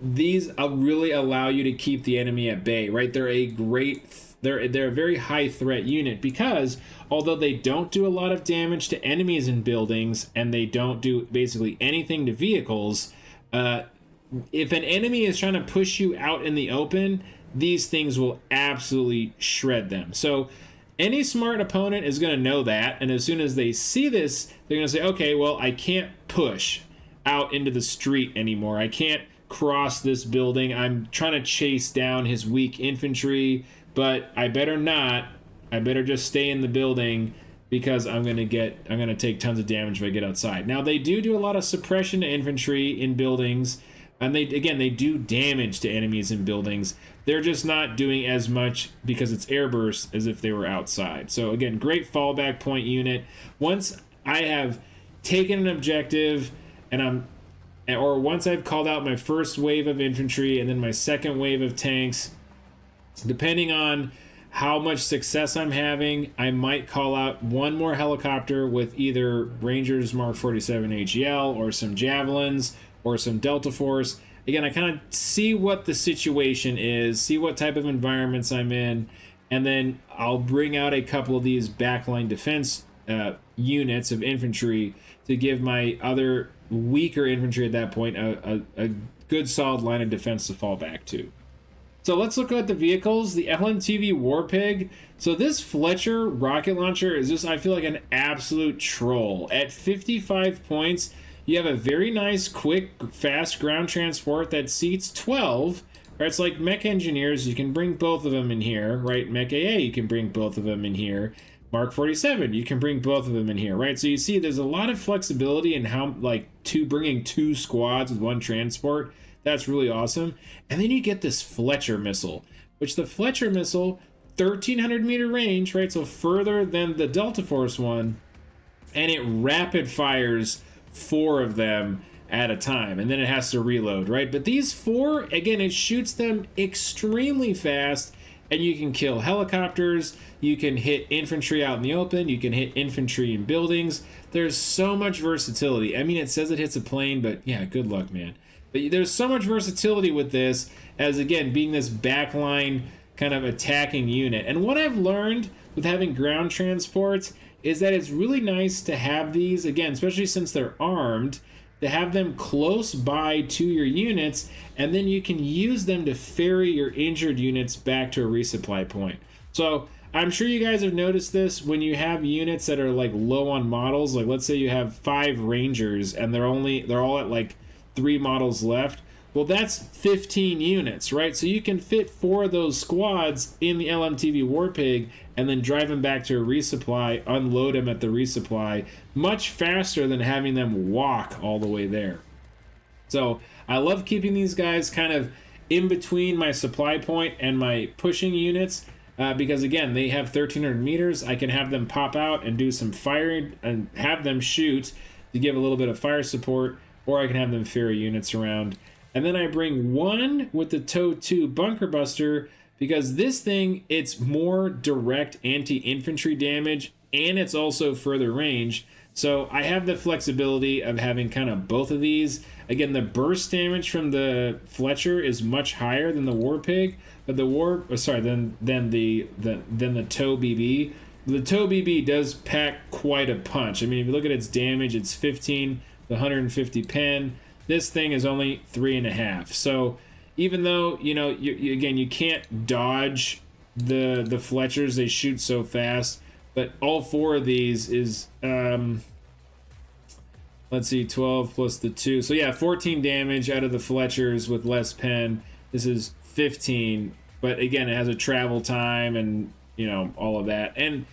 these really allow you to keep the enemy at bay, right? They're a very high threat unit, because although they don't do a lot of damage to enemies in buildings and they don't do basically anything to vehicles, if an enemy is trying to push you out in the open, these things will absolutely shred them. So any smart opponent is going to know that, and as soon as they see this, they're going to say, okay, well, I can't push out into the street anymore. I can't cross this building. I'm trying to chase down his weak infantry, but I better not. I better just stay in the building, because I'm going to take tons of damage if I get outside. Now, they do a lot of suppression to infantry in buildings, and they do damage to enemies in buildings. They're just not doing as much because it's airburst as if they were outside. So again, great fallback point unit. Once I have taken an objective or once I've called out my first wave of infantry and then my second wave of tanks, depending on how much success I'm having, I might call out one more helicopter with either Rangers Mark 47 AGL or some Javelins or some Delta Force. Again, I kind of see what the situation is, see what type of environments I'm in, and then I'll bring out a couple of these backline defense units of infantry to give my other weaker infantry at that point a good solid line of defense to fall back to. So let's look at the vehicles. The LMTV Warpig. So this Fletcher rocket launcher is just, I feel like, an absolute troll. At 55 points, you have a very nice, quick, fast ground transport that seats 12. Right? It's like Mech Engineers, you can bring both of them in here, right? Mech AA, you can bring both of them in here. Mark 47, you can bring both of them in here, right? So you see there's a lot of flexibility in how, like, bringing 2 squads with 1 transport. That's really awesome. And then you get this Fletcher missile, which the Fletcher missile, 1,300-meter range, right? So further than the Delta Force one, and it rapid fires 4 of them at a time, and then it has to reload, right? But these 4, again, it shoots them extremely fast, and you can kill helicopters, you can hit infantry out in the open, you can hit infantry in buildings. There's so much versatility. I mean, it says it hits a plane, but yeah, good luck, man. But there's so much versatility with this, as again, being this backline kind of attacking unit. And what I've learned with having ground transports is that it's really nice to have these, again, especially since they're armed, to have them close by to your units, and then you can use them to ferry your injured units back to a resupply point. So I'm sure you guys have noticed this when you have units that are like low on models. Like let's say you have 5 Rangers and they're all at like 3 models left. Well, that's 15 units, right? So you can fit 4 of those squads in the LMTV Warpig and then drive them back to a resupply, unload them at the resupply, much faster than having them walk all the way there. So I love keeping these guys kind of in between my supply point and my pushing units, because again, they have 1,300 meters. I can have them pop out and do some firing and have them shoot to give a little bit of fire support, or I can have them ferry units around. And then I bring 1 with the TOW 2 Bunker Buster, because this thing, it's more direct anti-infantry damage, and it's also further range. So I have the flexibility of having kind of both of these. Again, the burst damage from the Fletcher is much higher than the Warpig, but the than the TOW BB. The TOW BB does pack quite a punch. I mean, if you look at its damage, it's 15 to 150 pen. This thing is only 3.5. So even though, you know, you can't dodge the Fletchers, they shoot so fast, but all 4 of these is, let's see, 12 plus the 2. So yeah, 14 damage out of the Fletchers with less pen. This is 15, but again, it has a travel time and, you know, all of that. And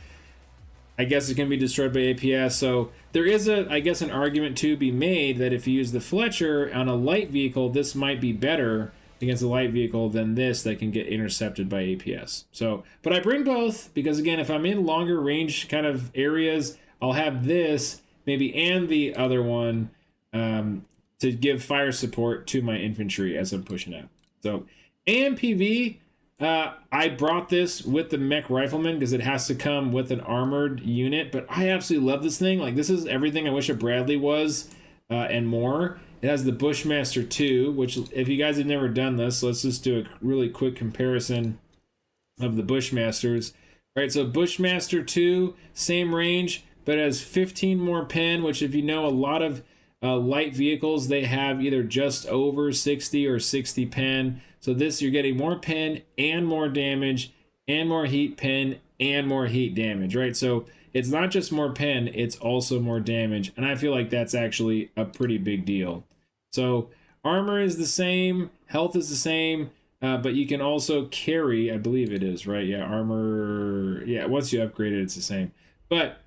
I guess it can be destroyed by APS. So there is I guess an argument to be made that if you use the Fletcher on a light vehicle, this might be better against a light vehicle than this that can get intercepted by APS. So, but I bring both because again, if I'm in longer range kind of areas, I'll have this maybe and the other one to give fire support to my infantry as I'm pushing out. So AMPV, I brought this with the mech rifleman because it has to come with an armored unit, but I absolutely love this thing. Like, this is everything I wish a Bradley was, and more. It has the Bushmaster 2, which if you guys have never done this, let's just do a really quick comparison of the Bushmasters. Right, so Bushmaster 2, same range, but has 15 more pen, which if you know a lot of light vehicles, they have either just over 60 or 60 pen. So this, you're getting more pen and more damage and more heat pen and more heat damage, right? So it's not just more pen, it's also more damage. And I feel like that's actually a pretty big deal. So armor is the same, health is the same, but you can also carry, I believe it is, right? Yeah, armor, yeah, once you upgrade it, it's the same. But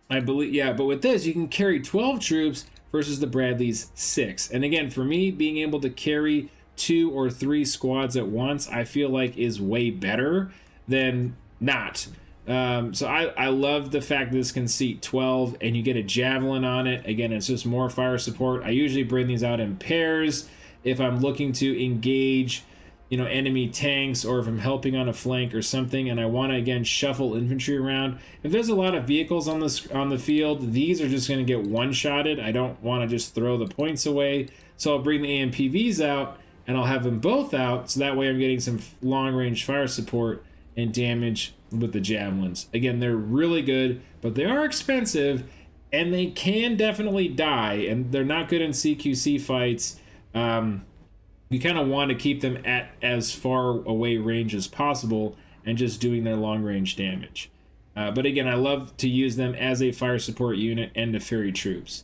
I believe, yeah, but with this, you can carry 12 troops versus the Bradley's 6. And again, for me, being able to carry 2 or 3 squads at once, I feel like is way better than not. So I love the fact that this can seat 12 and you get a javelin on it. Again, it's just more fire support. I usually bring these out in pairs if I'm looking to engage, you know, enemy tanks, or if I'm helping on a flank or something and I want to again shuffle infantry around. If there's a lot of vehicles on the field, these are just going to get one-shotted. I don't want to just throw the points away. So I'll bring the AMPVs out and I'll have them both out, so that way I'm getting some long-range fire support and damage with the javelins. Again, they're really good, but they are expensive, and they can definitely die, and they're not good in CQC fights. You kind of want to keep them at as far away range as possible and just doing their long-range damage. But again, I love to use them as a fire support unit and to ferry troops.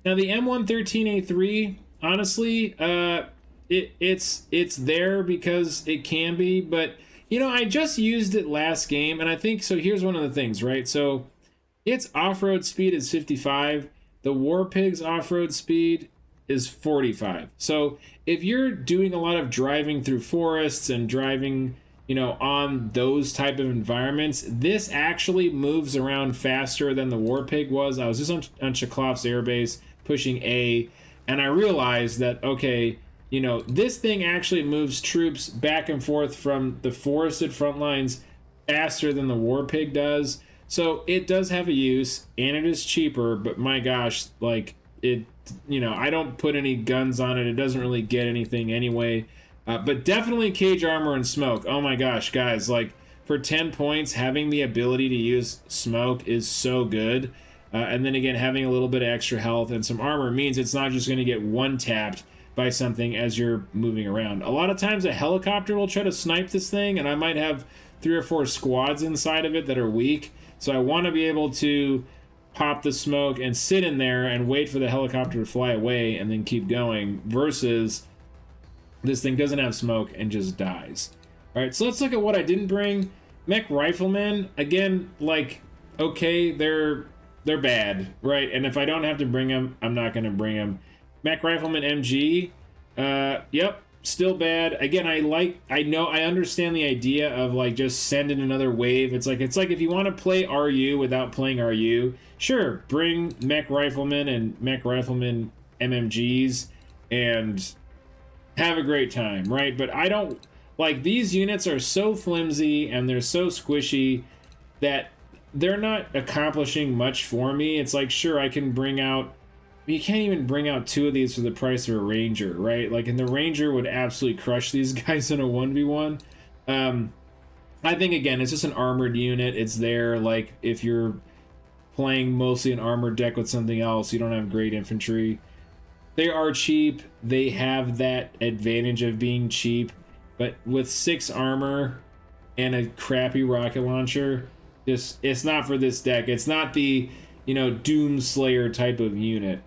Now, the M113A3, honestly, it's there because it can be, but you know, I just used it last game, and I think so. Here's one of the things, right? So its off-road speed is 55. The Warpig's off-road speed is 45. So if you're doing a lot of driving through forests and driving, you know, on those type of environments, this actually moves around faster than the Warpig was. I was just on Chekhov's airbase pushing A, and I realized that, okay, you know, this thing actually moves troops back and forth from the forested front lines faster than the Warpig does. So it does have a use, and it is cheaper, but my gosh, like, it, you know, I don't put any guns on it. It doesn't really get anything anyway. But definitely cage armor and smoke. Oh my gosh, guys, like, for 10 points, having the ability to use smoke is so good. And then again, having a little bit of extra health and some armor means it's not just going to get one-tapped by something as you're moving around. A lot of times a helicopter will try to snipe this thing, and I might have 3 or 4 squads inside of it that are weak. So I want to be able to pop the smoke and sit in there and wait for the helicopter to fly away and then keep going, versus this thing doesn't have smoke and just dies. All right, so let's look at what I didn't bring. Mech riflemen, again, like, okay, they're bad, right? And if I don't have to bring them, I'm not going to bring them. Mech rifleman MG, yep, still bad. Again, I understand the idea of, like, just sending another wave. It's like if you want to play RU without playing RU, sure, bring mech riflemen and mech riflemen MMGs and have a great time, right? But I don't, like, these units are so flimsy and they're so squishy that they're not accomplishing much for me. It's like, sure, I can bring out, you can't even bring out 2 of these for the price of a Ranger, right? Like, and the Ranger would absolutely crush these guys in a 1v1. I think, again, it's just an armored unit. It's there, like, if you're playing mostly an armored deck with something else, you don't have great infantry. They are cheap. They have that advantage of being cheap, but with 6 armor and a crappy rocket launcher, it's not for this deck. It's not the, you know, Doomslayer type of unit.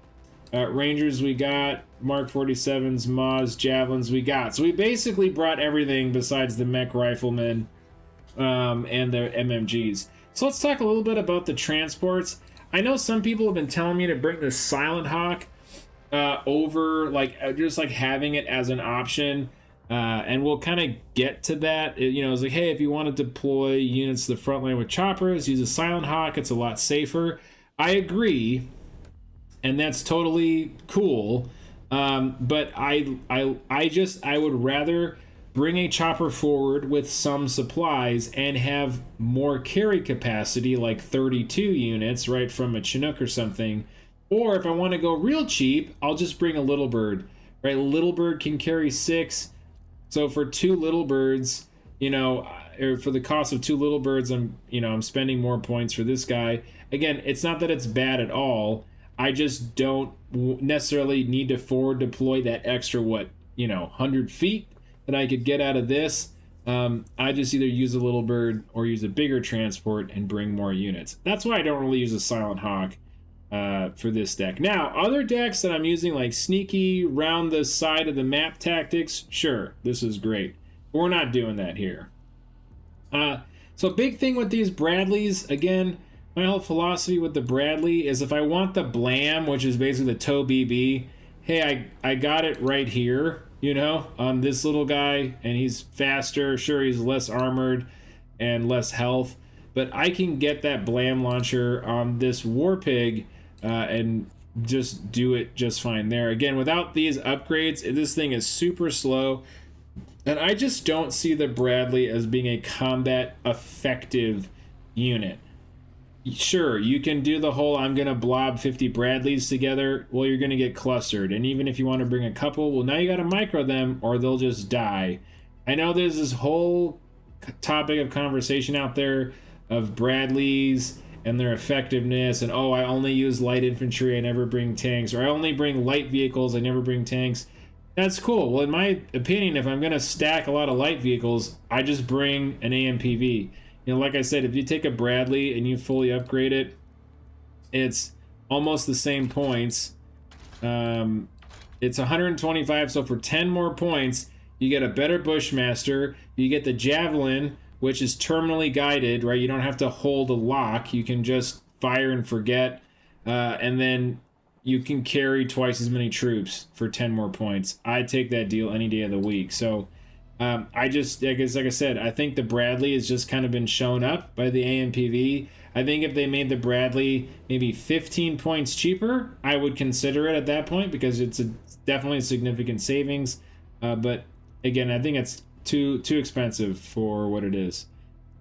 Rangers we got, Mark 47s, Maws, Javelins we got. So we basically brought everything besides the mech riflemen and the MMGs. So let's talk a little bit about the transports. I know some people have been telling me to bring the Silent Hawk over, like, just like having it as an option, and we'll kind of get to that. You know, it's like, hey, if you want to deploy units to the front line with choppers, use a Silent Hawk. It's a lot safer. I agree, and that's totally cool. But I would rather bring a chopper forward with some supplies and have more carry capacity, like 32 units, right, from a Chinook or something. Or if I want to go real cheap, I'll just bring a Little Bird, right? Little Bird can carry 6. So for 2 Little Birds, you know, or for the cost of 2 Little Birds, I'm spending more points for this guy. Again, it's not that it's bad at all. I just don't necessarily need to forward deploy that extra, 100 feet that I could get out of this. I just either use a Little Bird or use a bigger transport and bring more units. That's why I don't really use a Silent Hawk for this deck. Now, other decks that I'm using, like sneaky round the side of the map tactics, sure, this is great. But we're not doing that here. So big thing with these Bradleys, again, my whole philosophy with the Bradley is if I want the Blam, which is basically the TOW BB, hey, I got it right here, you know, on this little guy, and he's faster. Sure, he's less armored and less health, but I can get that Blam launcher on this Warpig and just do it just fine there. Again, without these upgrades, this thing is super slow, and I just don't see the Bradley as being a combat effective unit. Sure, you can do the whole I'm gonna blob 50 Bradleys together. Well, you're gonna get clustered, and even if you want to bring a couple, well, now you gotta micro them or they'll just die. I know there's this whole topic of conversation out there of Bradleys and their effectiveness, and I only use light infantry, I never bring tanks, or I only bring light vehicles, I never bring tanks. That's cool. Well, in my opinion, if I'm going to stack a lot of light vehicles, I just bring an AMPV. You know, like I said, if you take a Bradley and you fully upgrade it, it's almost the same points. It's 125, so for 10 more points, you get a better Bushmaster, you get the Javelin, which is terminally guided, right? You don't have to hold a lock. You can just fire and forget. And then you can carry twice as many troops for 10 more points. I'd take that deal any day of the week. So I just, like I said, I think the Bradley has just kind of been shown up by the AMPV. I think if they made the Bradley maybe 15 points cheaper, I would consider it at that point, because it's definitely a significant savings. But again, I think it's too expensive for what it is.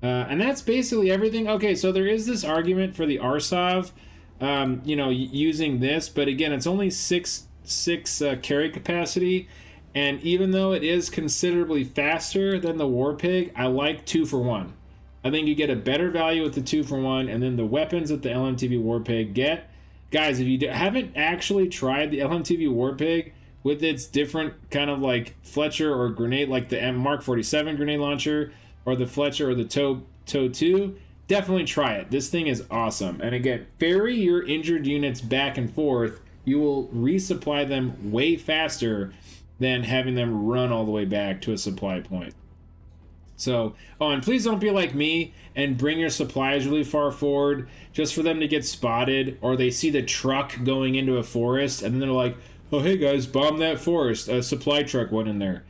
And that's basically everything. Okay, so there is this argument for the Arsov, using this, but again, it's only six carry capacity. And even though it is considerably faster than the War Pig, I like 2 for 1. I think you get a better value with the 2 for 1, and then the weapons that the LMTV War Pig get. Guys, if you haven't actually tried the LMTV War Pig with its different kind of like Fletcher or grenade, like the Mark 47 grenade launcher, or the Fletcher or the TOW 2, definitely try it. This thing is awesome. And again, ferry your injured units back and forth. You will resupply them way faster than having them run all the way back to a supply point. So, and please don't be like me and bring your supplies really far forward just for them to get spotted, or they see the truck going into a forest and then they're like, oh, hey guys, bomb that forest. A supply truck went in there.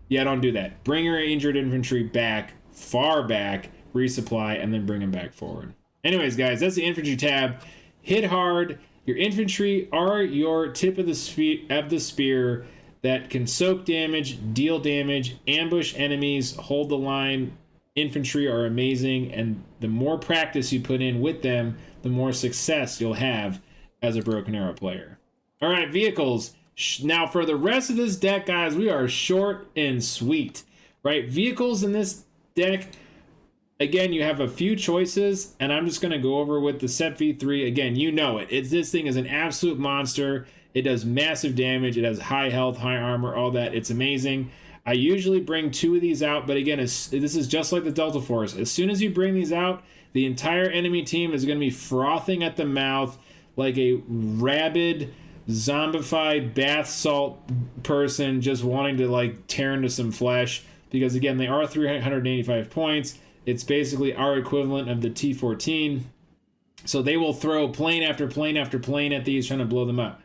Yeah, don't do that. Bring your injured infantry back, far back, resupply, and then bring them back forward. Anyways, guys, that's the infantry tab. Hit hard. Your infantry are your tip of the spear that can soak damage, deal damage, ambush enemies, hold the line. Infantry are amazing, and the more practice you put in with them, the more success you'll have as a Broken Arrow player. All right, vehicles. Now for the rest of this deck, guys, we are short and sweet, right? Vehicles in this deck, again, you have a few choices, and I'm just going to go over with the Set V3. Again, you know it. This thing is an absolute monster. It does massive damage. It has high health, high armor, all that. It's amazing. I usually bring 2 of these out, but again, this is just like the Delta Force. As soon as you bring these out, the entire enemy team is going to be frothing at the mouth like a rabid, zombified bath salt person just wanting to like tear into some flesh, because again, they are 385 points. It's basically our equivalent of the T-14. So they will throw plane after plane after plane at these, trying to blow them up.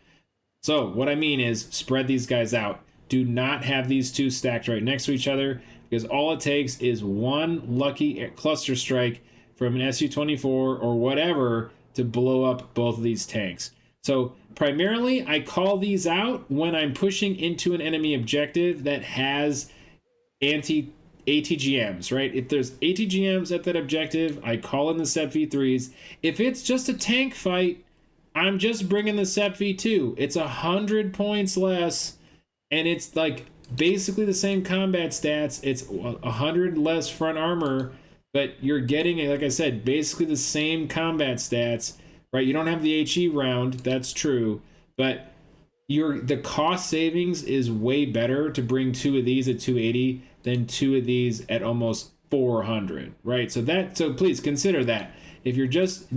So what I mean is spread these guys out. Do not have these 2 stacked right next to each other, because all it takes is one lucky cluster strike from an Su-24 or whatever to blow up both of these tanks. So primarily I call these out when I'm pushing into an enemy objective that has ATGMs, right? If there's ATGMs at that objective, I call in the Set V3s. If it's just a tank fight, I'm just bringing the Set V2. It's 100 points less, and it's like basically the same combat stats. It's 100 less front armor, but you're getting, like I said, basically the same combat stats, right? You don't have the HE round, that's true, but the cost savings is way better to bring 2 of these at 280 than 2 of these at almost 400, right? So please consider that. If you just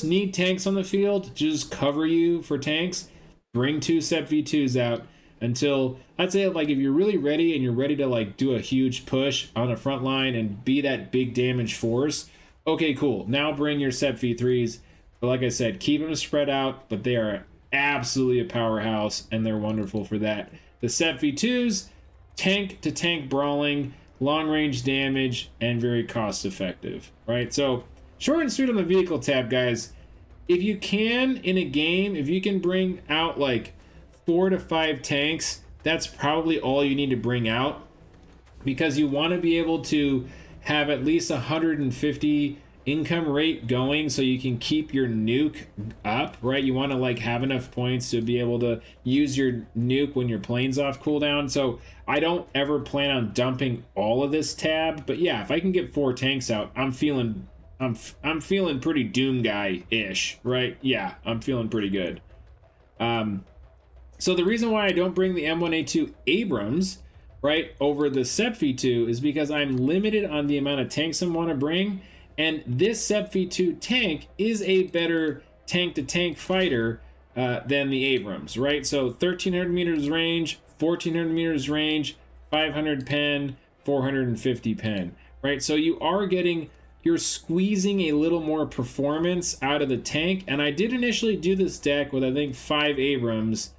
need tanks on the field to just cover you for tanks, bring 2 Set V2s out until, I'd say, like, if you're really ready and you're ready to like do a huge push on the front line and be that big damage force, okay, cool. Now bring your Set V3s. But like I said, keep them spread out, but they are absolutely a powerhouse, and they're wonderful for that. The Set V2s, tank to tank brawling, long range damage, and very cost effective, right? So short and sweet on the vehicle tab, guys. If you can, in a game, if you can bring out like 4 to 5 tanks, that's probably all you need to bring out, because you want to be able to have at least 150 income rate going so you can keep your nuke up, right? You want to like have enough points to be able to use your nuke when your plane's off cooldown. So I don't ever plan on dumping all of this tab, but yeah, if I can get 4 tanks out, I'm feeling pretty Doom guy-ish, right? Yeah, I'm feeling pretty good. So the reason why I don't bring the M1A2 Abrams, right, over the Set V2 is because I'm limited on the amount of tanks I want to bring, and this Set V2 tank is a better tank-to-tank fighter than the Abrams, right? So 1,300 meters range, 1,400 meters range, 500 pen, 450 pen, right? So you are getting you're squeezing a little more performance out of the tank. And I did initially do this deck with, I think, 5 Abrams.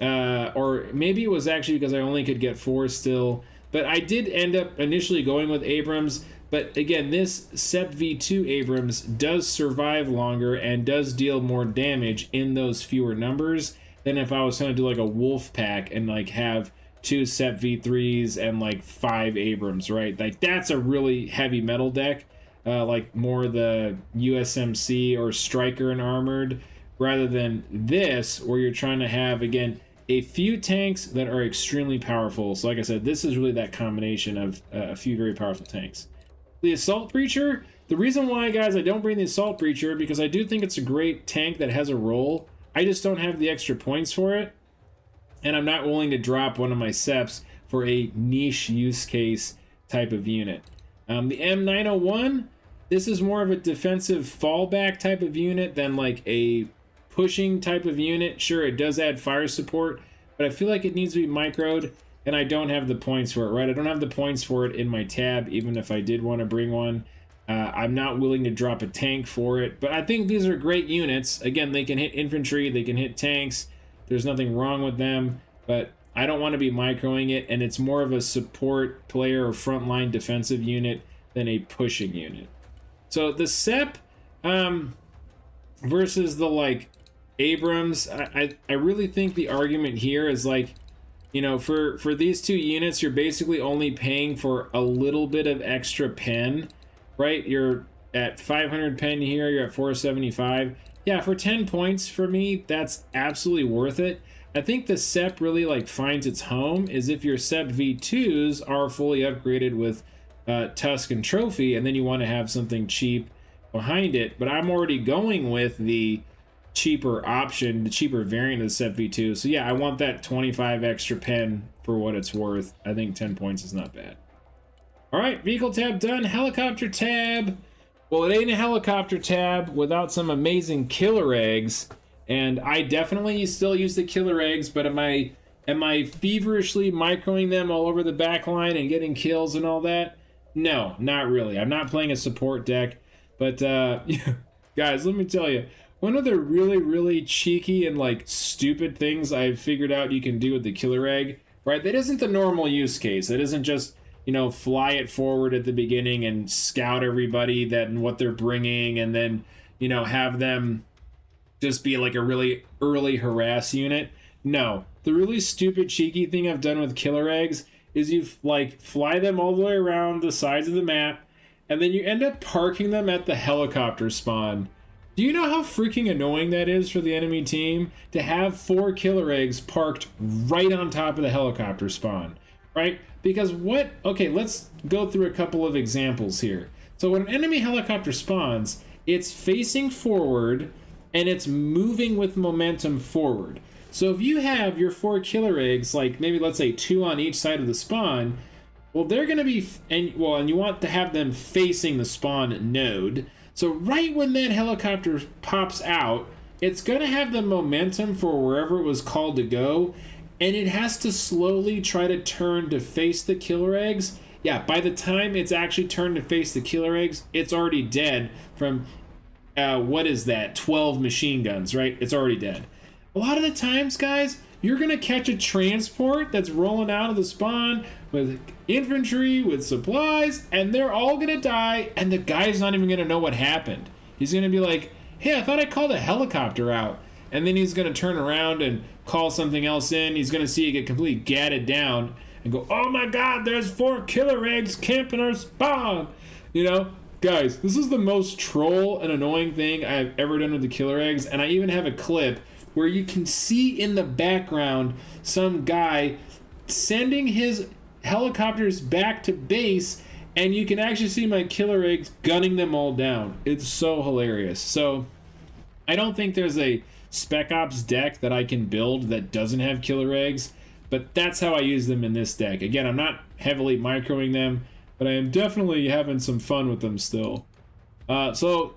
Or maybe it was actually because I only could get 4 still. But I did end up initially going with Abrams. But again, this SEP V2 Abrams does survive longer and does deal more damage in those fewer numbers than if I was going to do like a wolf pack and like have 2 SEP V3s and like 5 Abrams, right? Like that's a really heavy metal deck, like more the USMC or Striker and Armored, rather than this where you're trying to have, again, a few tanks that are extremely powerful. So like I said, this is really that combination of a few very powerful tanks. The Assault Breacher, the reason why, guys, I don't bring the Assault Breacher, because I do think it's a great tank that has a role. I just don't have the extra points for it, and I'm not willing to drop one of my SEPs for a niche use case type of unit. The M901, this is more of a defensive fallback type of unit than like a pushing type of unit. Sure, it does add fire support, but I feel like it needs to be microed, and I don't have the points for it, right? I don't have the points for it in my tab, even if I did want to bring one. I'm not willing to drop a tank for it, but I think these are great units. Again, they can hit infantry, they can hit tanks. There's nothing wrong with them, but I don't want to be microing it, and it's more of a support player or frontline defensive unit than a pushing unit. So the SEP versus the like Abrams, I really think the argument here is like, you know, for these 2 units, you're basically only paying for a little bit of extra pen, right? You're at 500 pen here, you're at 475. Yeah, for 10 points for me, that's absolutely worth it. I think the SEP really like finds its home is if your SEP V2s are fully upgraded with Tusk and Trophy, and then you want to have something cheap behind it. But I'm already going with the cheaper option, the cheaper variant of the SEP V2. So yeah, I want that 25 extra pen for what it's worth. I think 10 points is not bad. All right, vehicle tab done. Helicopter tab. Well, it ain't a helicopter tab without some amazing killer eggs. And I definitely still use the killer eggs, but am I feverishly microing them all over the back line and getting kills and all that? No, not really. I'm not playing a support deck. But guys, let me tell you, one of the really, really cheeky and like stupid things I've figured out you can do with the killer egg, right? That isn't the normal use case. It isn't just, you know, fly it forward at the beginning and scout everybody that and what they're bringing, and then, you know, have them just be like a really early harass unit. No, the really stupid cheeky thing I've done with killer eggs is you like fly them all the way around the sides of the map, and then you end up parking them at the helicopter spawn. Do you know how freaking annoying that is for the enemy team to have 4 killer eggs parked right on top of the helicopter spawn, right? Because what, okay, let's go through a couple of examples here. So when an enemy helicopter spawns, it's facing forward and it's moving with momentum forward. So if you have your 4 killer eggs, like maybe let's say 2 on each side of the spawn, well, they're going to be, and you want to have them facing the spawn node. So right when that helicopter pops out, it's going to have the momentum for wherever it was called to go, and it has to slowly try to turn to face the killer eggs. Yeah, by the time it's actually turned to face the killer eggs, it's already dead from, what is that, 12 machine guns, right? It's already dead. A lot of the times, guys, you're going to catch a transport that's rolling out of the spawn with infantry, with supplies, and they're all going to die, and the guy's not even going to know what happened. He's going to be like, hey, I thought I called a helicopter out. And then he's going to turn around and call something else in. He's going to see it get completely gatted down and go, oh my god, there's 4 killer eggs camping our spawn. You know, guys, this is the most troll and annoying thing I've ever done with the killer eggs, and I even have a clip where you can see in the background some guy sending his helicopters back to base, and you can actually see my killer eggs gunning them all down. It's so hilarious. So I don't think there's a Spec Ops deck that I can build that doesn't have killer eggs, but that's how I use them in this deck. Again, I'm not heavily microing them, but I am definitely having some fun with them still. So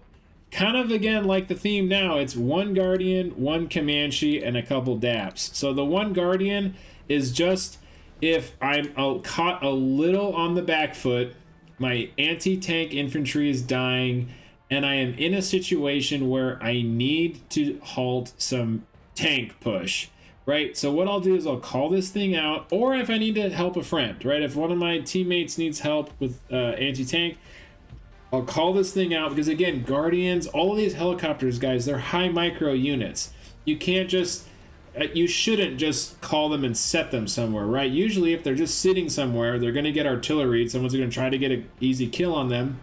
kind of, again, like the theme now, it's 1 Guardian, 1 Comanche, and a couple Daps. So the 1 Guardian is just if I'm caught a little on the back foot, my anti-tank infantry is dying, and I am in a situation where I need to halt some tank push, right? So what I'll do is I'll call this thing out, or if I need to help a friend, right? If one of my teammates needs help with anti-tank, I'll call this thing out, because again, Guardians, all of these helicopters, guys, they're high micro units. You can't just, you shouldn't just call them and set them somewhere, right? Usually if they're just sitting somewhere, they're going to get artillery, someone's going to try to get an easy kill on them,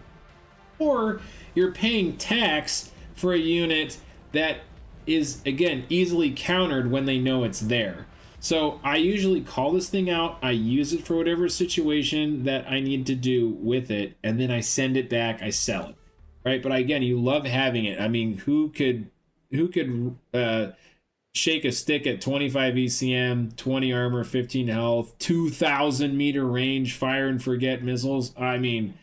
or you're paying tax for a unit that is, again, easily countered when they know it's there. So I usually call this thing out, I use it for whatever situation that I need to do with it, and then I send it back, I sell it, right? But again, you love having it. I mean, who could shake a stick at 25 ECM, 20 armor, 15 health, 2,000 meter range, fire and forget missiles? I mean,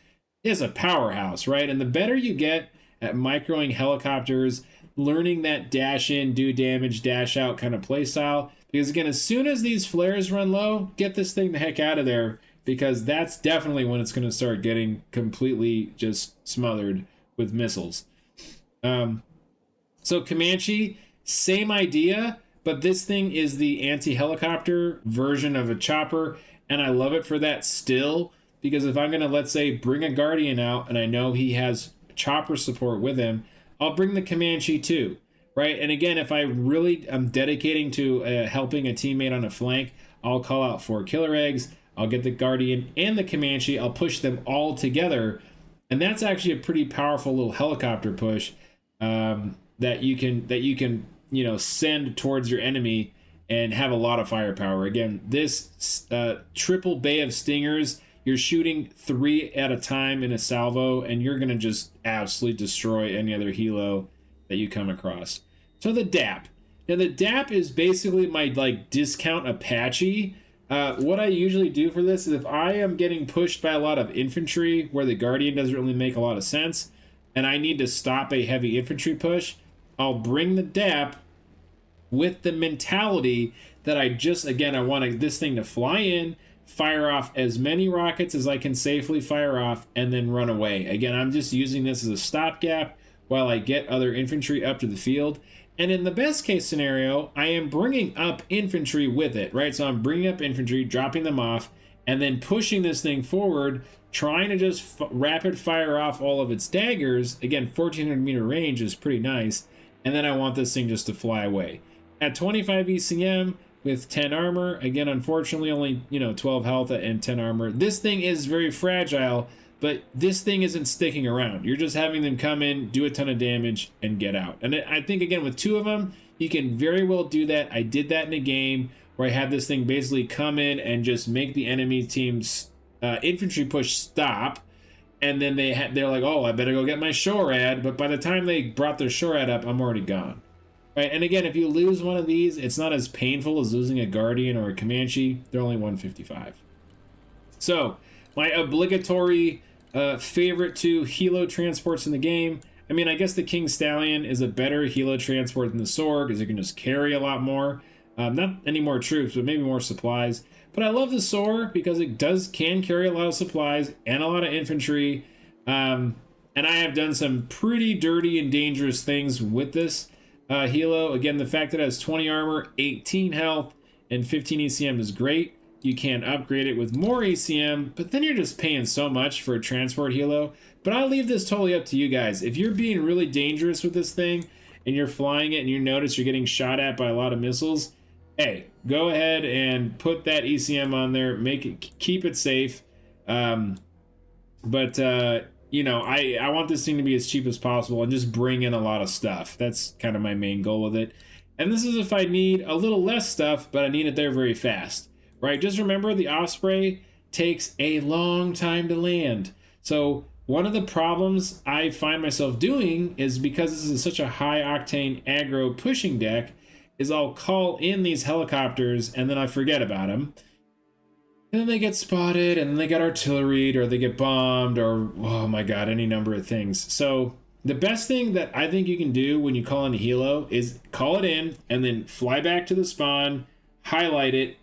it's a powerhouse, right? And the better you get at microing helicopters, learning that dash in, do damage, dash out kind of play style, because again, as soon as these flares run low, get this thing the heck out of there, because that's definitely when it's going to start getting completely just smothered with missiles. So Comanche, same idea, but this thing is the anti-helicopter version of a chopper, and I love it for that still, because if I'm going to, let's say, bring a Guardian out and I know he has chopper support with him, I'll bring the Comanche too, right? And again, if I really am dedicating to helping a teammate on a flank, I'll call out 4 killer eggs, I'll get the Guardian and the Comanche, I'll push them all together, and that's actually a pretty powerful little helicopter push that you can send towards your enemy and have a lot of firepower. Again, this triple bay of Stingers, you're shooting 3 at a time in a salvo, and you're going to just absolutely destroy any other helo that you come across. So the DAP. Now the DAP is basically my discount Apache. What I usually do for this is if I am getting pushed by a lot of infantry where the Guardian doesn't really make a lot of sense, and I need to stop a heavy infantry push, I'll bring the DAP with the mentality that I want this thing to fly in, fire off as many rockets as I can safely fire off, and then run away. Again, I'm just using this as a stopgap while I get other infantry up to the field. And in the best case scenario, I am bringing up infantry with it, right? So I'm bringing up infantry, dropping them off, and then pushing this thing forward, trying to just rapid fire off all of its daggers. Again, 1400 meter range is pretty nice. And then I want this thing just to fly away. At 25 ECM with 10 armor, again, unfortunately only 12 health and 10 armor. This thing is very fragile, but this thing isn't sticking around. You're just having them come in, do a ton of damage, and get out. And I think, again, with 2 of them, you can very well do that. I did that in a game where I had this thing basically come in and just make the enemy team's infantry push stop. And then they're like, oh, I better go get my SHORAD. But by the time they brought their SHORAD up, I'm already gone. Right? And again, if you lose one of these, it's not as painful as losing a Guardian or a Comanche. They're only 155. So, my obligatory favorite 2 helo transports in the game. I mean, I guess the King Stallion is a better helo transport than the Soar, because it can just carry a lot more. Not any more troops, but maybe more supplies. But I love the Soar because it can carry a lot of supplies and a lot of infantry. And I have done some pretty dirty and dangerous things with this helo. Again, the fact that it has 20 armor, 18 health, and 15 ECM is great. You can upgrade it with more ECM, but then you're just paying so much for a transport helo. But I'll leave this totally up to you guys. If you're being really dangerous with this thing and you're flying it and you notice you're getting shot at by a lot of missiles, hey, go ahead and put that ECM on there, keep it safe. I want this thing to be as cheap as possible and just bring in a lot of stuff. That's kind of my main goal with it. And this is if I need a little less stuff, but I need it there very fast. Right, just remember the Osprey takes a long time to land. So one of the problems I find myself doing is, because this is such a high octane aggro pushing deck, is I'll call in these helicopters and then I forget about them. And then they get spotted, and then they get artilleried, or they get bombed, or, oh my god, any number of things. So the best thing that I think you can do when you call in a helo is call it in and then fly back to the spawn, highlight it,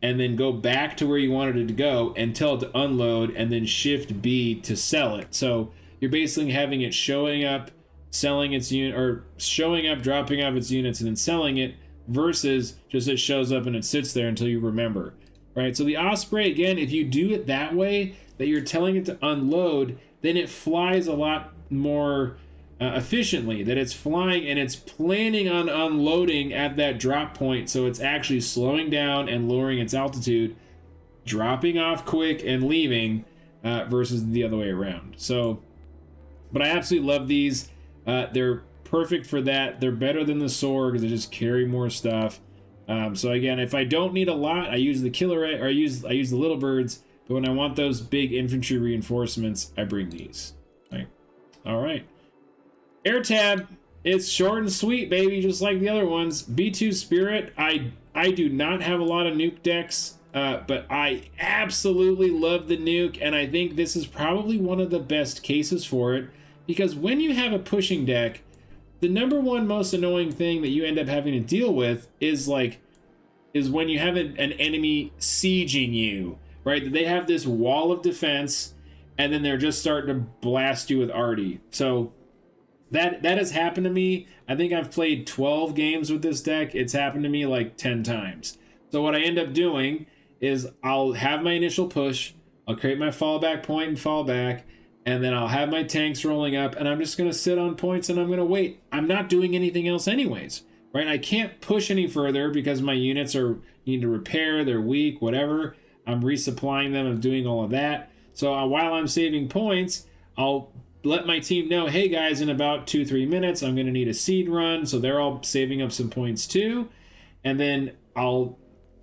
and then go back to where you wanted it to go and tell it to unload, and then shift B to sell it. So you're basically having it showing up, selling its unit, or showing up, dropping off its units, and then selling it, versus just it shows up and it sits there until you remember, right? So the Osprey, again, if you do it that way, that you're telling it to unload, then it flies a lot more efficiently, that it's flying and it's planning on unloading at that drop point, so it's actually slowing down and lowering its altitude, dropping off quick and leaving, versus the other way around. So, but I absolutely love these. They're perfect for that. They're better than the Soar because they just carry more stuff. So again, if I don't need a lot, I use the killer, or I use the little birds. But when I want those big infantry reinforcements, I bring these. Right. All right. Air tab. It's short and sweet, baby, just like the other ones. B2 Spirit. I do not have a lot of nuke decks, but I absolutely love the nuke, and I think this is probably one of the best cases for it, because when you have a pushing deck, the number one most annoying thing that you end up having to deal with is when you have an enemy sieging you, right? They have this wall of defense, and then they're just starting to blast you with arty. So that has happened to me. I think I've played 12 games with this deck. It's happened to me like 10 times. So what I end up doing is I'll have my initial push, I'll create my fallback point and fall back, and then I'll have my tanks rolling up, and I'm just going to sit on points and I'm going to wait. I'm not doing anything else anyways, right? I can't push any further because my units need to repair, they're weak, whatever. I'm resupplying them, I'm doing all of that. So while I'm saving points, I'll let my team know, hey guys, in about 2-3 minutes, I'm going to need a seed run. So they're all saving up some points too. And then I'll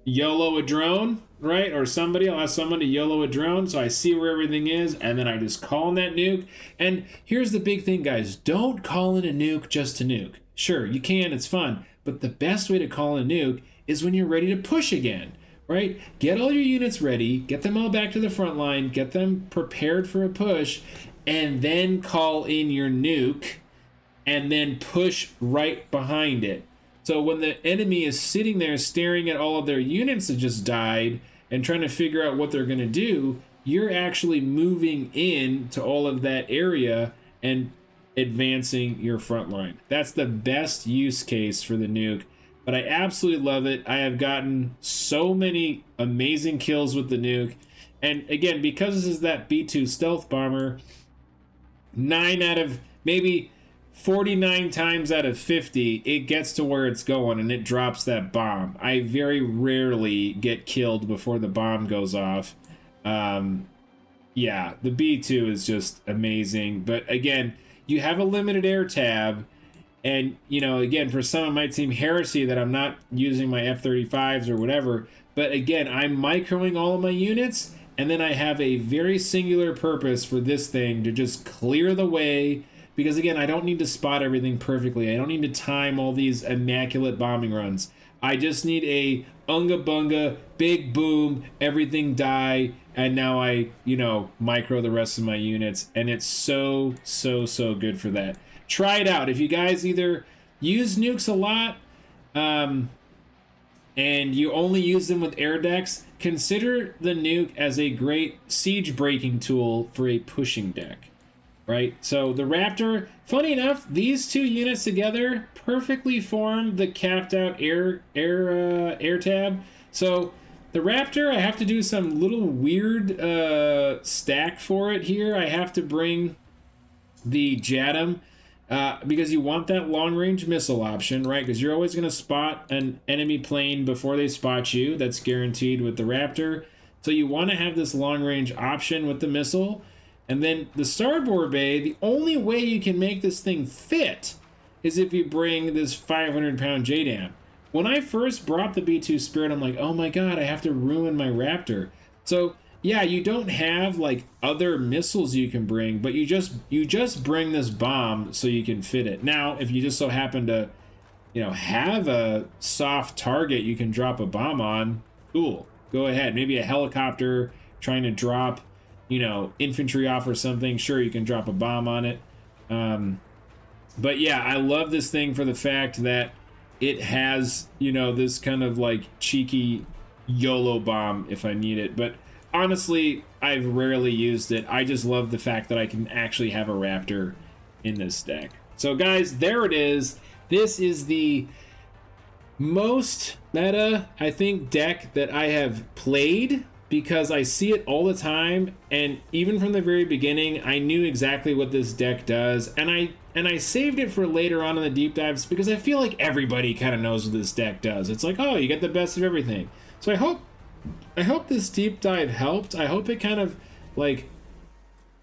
YOLO a drone, right? Or I'll ask someone to YOLO a drone. So I see where everything is. And then I just call in that nuke. And here's the big thing, guys. Don't call in a nuke just to nuke. Sure, you can. It's fun. But the best way to call in a nuke is when you're ready to push again, right? Get all your units ready. Get them all back to the front line. Get them prepared for a push. And then call in your nuke and then push right behind it. So when the enemy is sitting there staring at all of their units that just died and trying to figure out what they're going to do, you're actually moving in to all of that area and advancing your front line. That's the best use case for the nuke. But I absolutely love it. I have gotten so many amazing kills with the nuke. And again, because this is that B2 stealth bomber, 9 out of maybe 49 times out of 50, it gets to where it's going and it drops that bomb. I very rarely get killed before the bomb goes off. Yeah, the B2 is just amazing. But again, you have a limited air tab. And, you know, again, for some it might seem heresy that I'm not using my F-35s or whatever. But again, I'm microing all of my units. And then I have a very singular purpose for this thing to just clear the way. Because again, I don't need to spot everything perfectly. I don't need to time all these immaculate bombing runs. I just need a unga bunga, big boom, everything die. And now I, micro the rest of my units. And it's so good for that. Try it out. If you guys either use nukes a lot, and you only use them with air decks, consider the nuke as a great siege breaking tool for a pushing deck, right? So the Raptor, funny enough, these two units together perfectly form the capped out air tab. So the Raptor, I have to do some little weird stack for it here. I have to bring the JADM, because you want that long-range missile option, right? Because you're always going to spot an enemy plane before they spot you. That's guaranteed with the Raptor. So you want to have this long-range option with the missile. And then the starboard bay, the only way you can make this thing fit is if you bring this 500-pound JDAM. When I first brought the B2 Spirit, I'm like, oh my god, I have to ruin my Raptor. So yeah, you don't have like other missiles you can bring, but you just bring this bomb so you can fit it. Now, if you just so happen to, have a soft target you can drop a bomb on, cool. Go ahead. Maybe a helicopter trying to drop, infantry off or something. Sure, you can drop a bomb on it. But yeah, I love this thing for the fact that it has, this kind of like cheeky YOLO bomb if I need it. But honestly, I've rarely used it. I just love the fact that I can actually have a Raptor in this deck. So guys, there it is. This is the most meta, I think, deck that I have played, because I see it all the time, and even from the very beginning I knew exactly what this deck does, and I saved it for later on in the deep dives because I feel like everybody kind of knows what this deck does. It's like, oh, you get the best of everything. So I hope this deep dive helped. I hope it kind of like,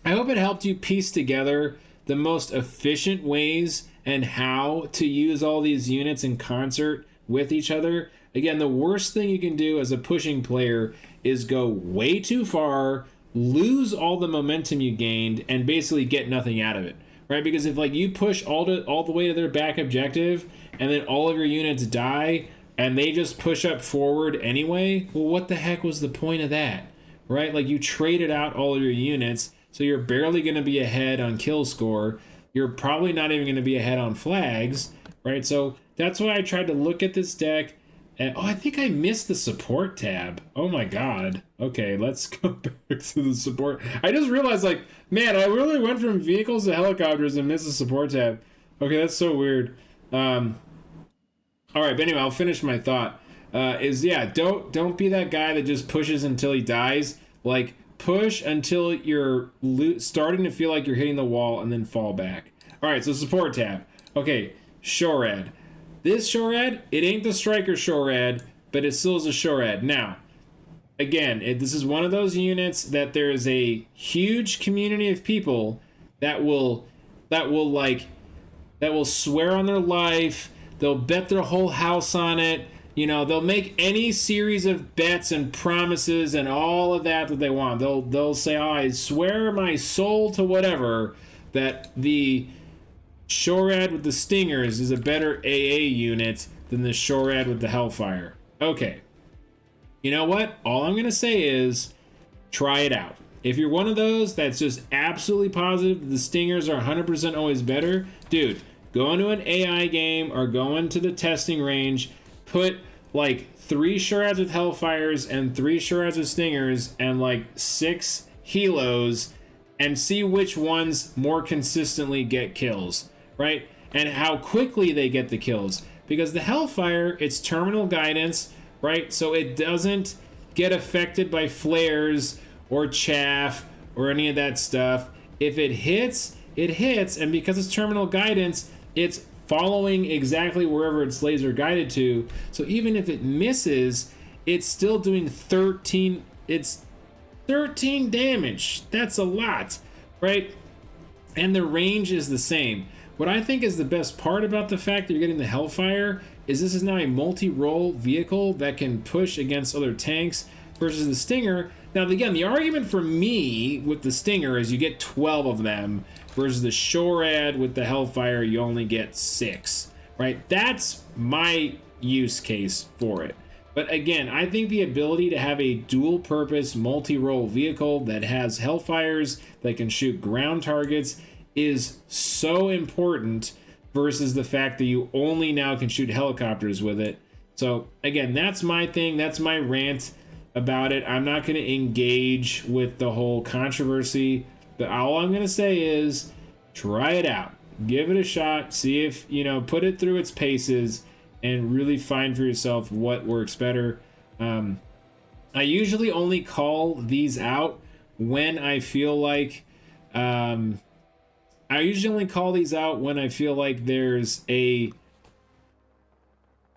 I hope it helped you piece together the most efficient ways and how to use all these units in concert with each other. Again, the worst thing you can do as a pushing player is go way too far, lose all the momentum you gained, and basically get nothing out of it, right? Because if like you push all the way to their back objective, and then all of your units die, and they just push up forward anyway, well, what the heck was the point of that, right? Like, you traded out all of your units, so you're barely going to be ahead on kill score. You're probably not even going to be ahead on flags, right? So that's why I tried to look at this deck. And, oh, I think I missed the support tab. Oh my god. Okay, let's go back to the support. I just realized, like, man, I really went from vehicles to helicopters and missed the support tab. Okay, that's so weird. All right, but anyway, I'll finish my thought. Yeah, don't be that guy that just pushes until he dies. Like, push until you're starting to feel like you're hitting the wall, and then fall back. All right, so support tab. Okay, Shorad. This Shorad, it ain't the Striker Shorad, but it still is a Shorad. Now, again, this is one of those units that there is a huge community of people that will swear on their life. They'll bet their whole house on it. You know, they'll make any series of bets and promises and all of that they want. They'll say, oh, I swear my soul to whatever that the Shorad with the Stingers is a better AA unit than the Shorad with the Hellfire. Okay. You know what? All I'm going to say is try it out. If you're one of those that's just absolutely positive that the Stingers are 100% always better, dude, go into an AI game or go into the testing range, put like 3 Shorads with Hellfires and 3 Shorads with Stingers and like 6 Helos, and see which ones more consistently get kills, right? And how quickly they get the kills. Because the Hellfire, it's terminal guidance, right? So it doesn't get affected by flares or chaff or any of that stuff. If it hits, it hits, and because it's terminal guidance, it's following exactly wherever its laser guided to. So even if it misses, it's still doing 13 damage. That's a lot, right? And the range is the same. What I think is the best part about the fact that you're getting the Hellfire is this is now a multi-role vehicle that can push against other tanks versus the Stinger. Now, again, the argument for me with the Stinger is you get 12 of them versus the Shorad with the Hellfire, you only get 6, right? That's my use case for it. But again, I think the ability to have a dual-purpose multi-role vehicle that has Hellfires that can shoot ground targets is so important versus the fact that you only now can shoot helicopters with it. So again, that's my thing. That's my rant about it. I'm not going to engage with the whole controversy, but all I'm going to say is try it out. Give it a shot. See if, put it through its paces and really find for yourself what works better. I usually only call these out when I feel like there's a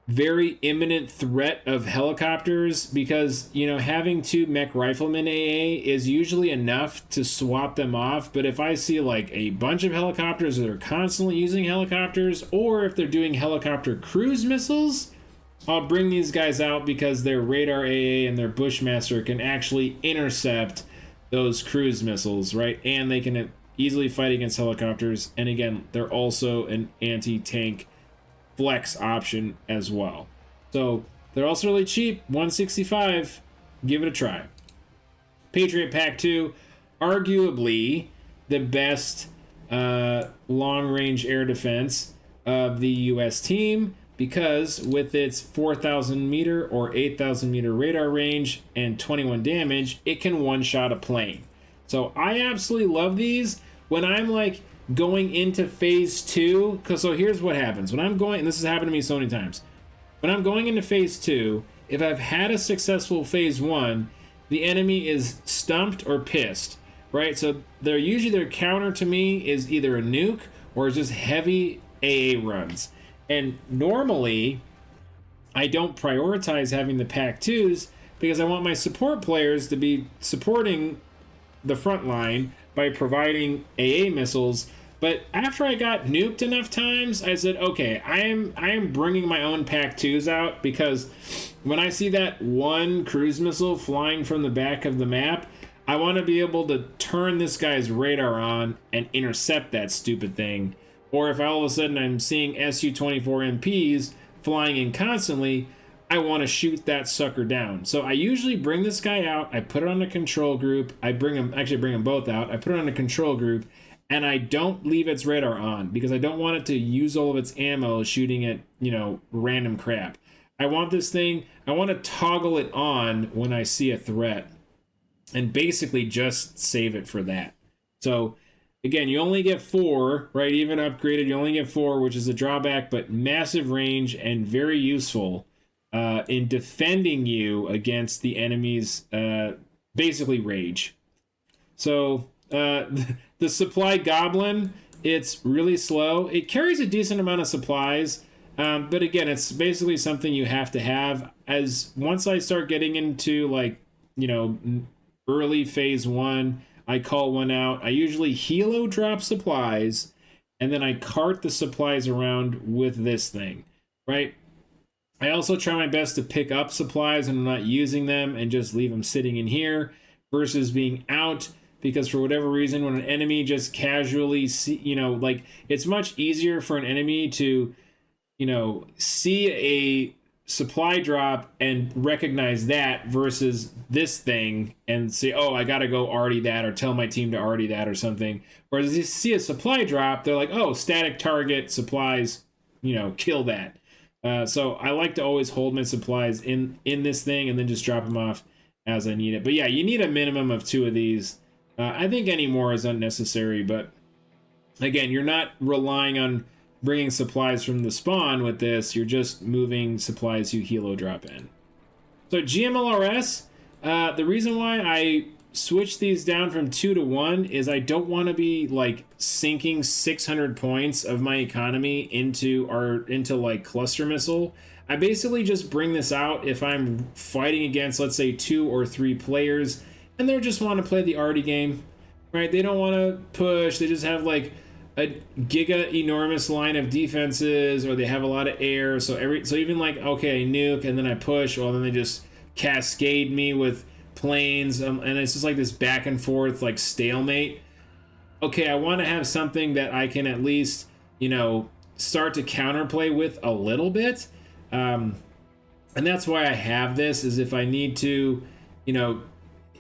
very imminent threat of helicopters, because having 2 mech riflemen AA is usually enough to swap them off. But if I see like a bunch of helicopters that are constantly using helicopters, or if they're doing helicopter cruise missiles, I'll bring these guys out because their radar AA and their Bushmaster can actually intercept those cruise missiles, right? And they can easily fight against helicopters. And again, they're also an anti-tank flex option as well. So they're also really cheap, $165. Give it a try. Patriot Pack 2, arguably the best long-range air defense of the U.S. team, because with its 4,000 meter or 8,000 meter radar range and 21 damage, it can one-shot a plane. So I absolutely love these when I'm like going into phase 2. Because so here's what happens when I'm going, and this has happened to me so many times. When I'm going into phase 2, if I've had a successful phase 1, the enemy is stumped or pissed, right? So they're usually, their counter to me is either a nuke or just heavy AA runs. And normally, I don't prioritize having the Pack 2s because I want my support players to be supporting the front line by providing AA missiles. But after I got nuked enough times, I said, okay, I am bringing my own Pack 2s out, because when I see that one cruise missile flying from the back of the map, I want to be able to turn this guy's radar on and intercept that stupid thing. Or if all of a sudden I'm seeing Su-24 MPs flying in constantly, I want to shoot that sucker down. So I usually bring this guy out, I put it on a control group, I bring them both out, I put it on a control group, and I don't leave its radar on because I don't want it to use all of its ammo shooting at, random crap. I want this thing, I want to toggle it on when I see a threat and basically just save it for that. So again, you only get 4, right? Even upgraded, you only get 4, which is a drawback, but massive range and very useful in defending you against the enemy's basically rage. So the supply goblin, it's really slow. It carries a decent amount of supplies, but again, it's basically something you have to have. As once I start getting into early phase 1, I call one out. I usually helo drop supplies, and then I cart the supplies around with this thing, right? I also try my best to pick up supplies when I'm not using them and just leave them sitting in here versus being out, because for whatever reason, when an enemy just casually it's much easier for an enemy to, see a supply drop and recognize that versus this thing and say, oh, I gotta go already that, or tell my team to already that or something. Whereas if you see a supply drop, they're like, oh, static target supplies, kill that. So I like to always hold my supplies in this thing and then just drop them off as I need it. But yeah, you need a minimum of 2 of these. I think any more is unnecessary, but again, you're not relying on bringing supplies from the spawn with this. You're just moving supplies you helo drop in. So GMLRS, the reason why I switched these down from 2 to 1 is I don't want to be like sinking 600 points of my economy into cluster missile. I basically just bring this out if I'm fighting against, let's say, 2 or 3 players and they just want to play the arty game, right? They don't want to push. They just have like a giga enormous line of defenses, or they have a lot of air. So even like, okay, nuke, and then I push, well, then they just cascade me with planes, and it's just like this back and forth like stalemate. Okay, I want to have something that I can at least start to counterplay with a little bit, and that's why I have this, is if I need to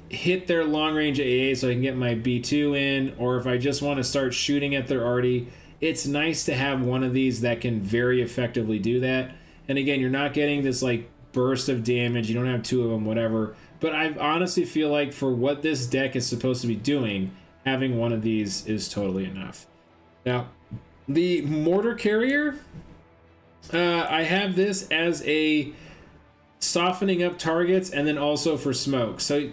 hit their long range AA so I can get my B2 in, or if I just want to start shooting at their arty, it's nice to have one of these that can very effectively do that. And again, you're not getting this like burst of damage, you don't have 2 of them, whatever. But I honestly feel like for what this deck is supposed to be doing, having one of these is totally enough. Now, the mortar carrier, I have this as a softening up targets and then also for smoke. So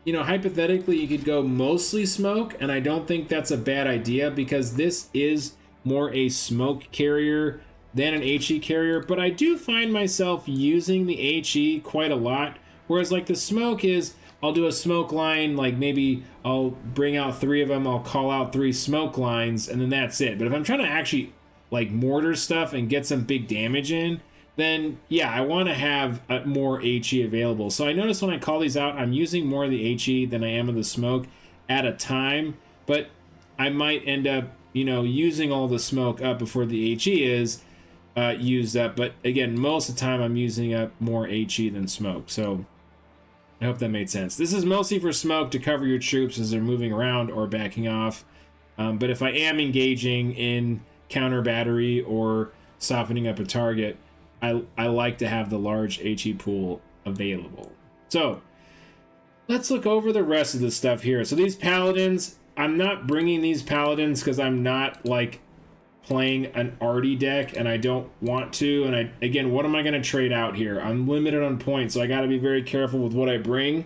hypothetically, you could go mostly smoke, and I don't think that's a bad idea because this is more a smoke carrier than an HE carrier, but I do find myself using the HE quite a lot, whereas like the smoke is, I'll do a smoke line, like maybe I'll bring out 3 of them, I'll call out 3 smoke lines, and then that's it. But if I'm trying to actually like mortar stuff and get some big damage in, then yeah, I want to have more HE available. So I notice when I call these out, I'm using more of the HE than I am of the smoke at a time, but I might end up, using all the smoke up before the HE is used up. But again, most of the time I'm using up more HE than smoke. So I hope that made sense. This is mostly for smoke to cover your troops as they're moving around or backing off. But if I am engaging in counter battery or softening up a target, I like to have the large HE pool available. So let's look over the rest of the stuff here. So these paladins, I'm not bringing these paladins because I'm not like playing an arty deck and I don't want to. And again, what am I going to trade out here? I'm limited on points, so I got to be very careful with what I bring.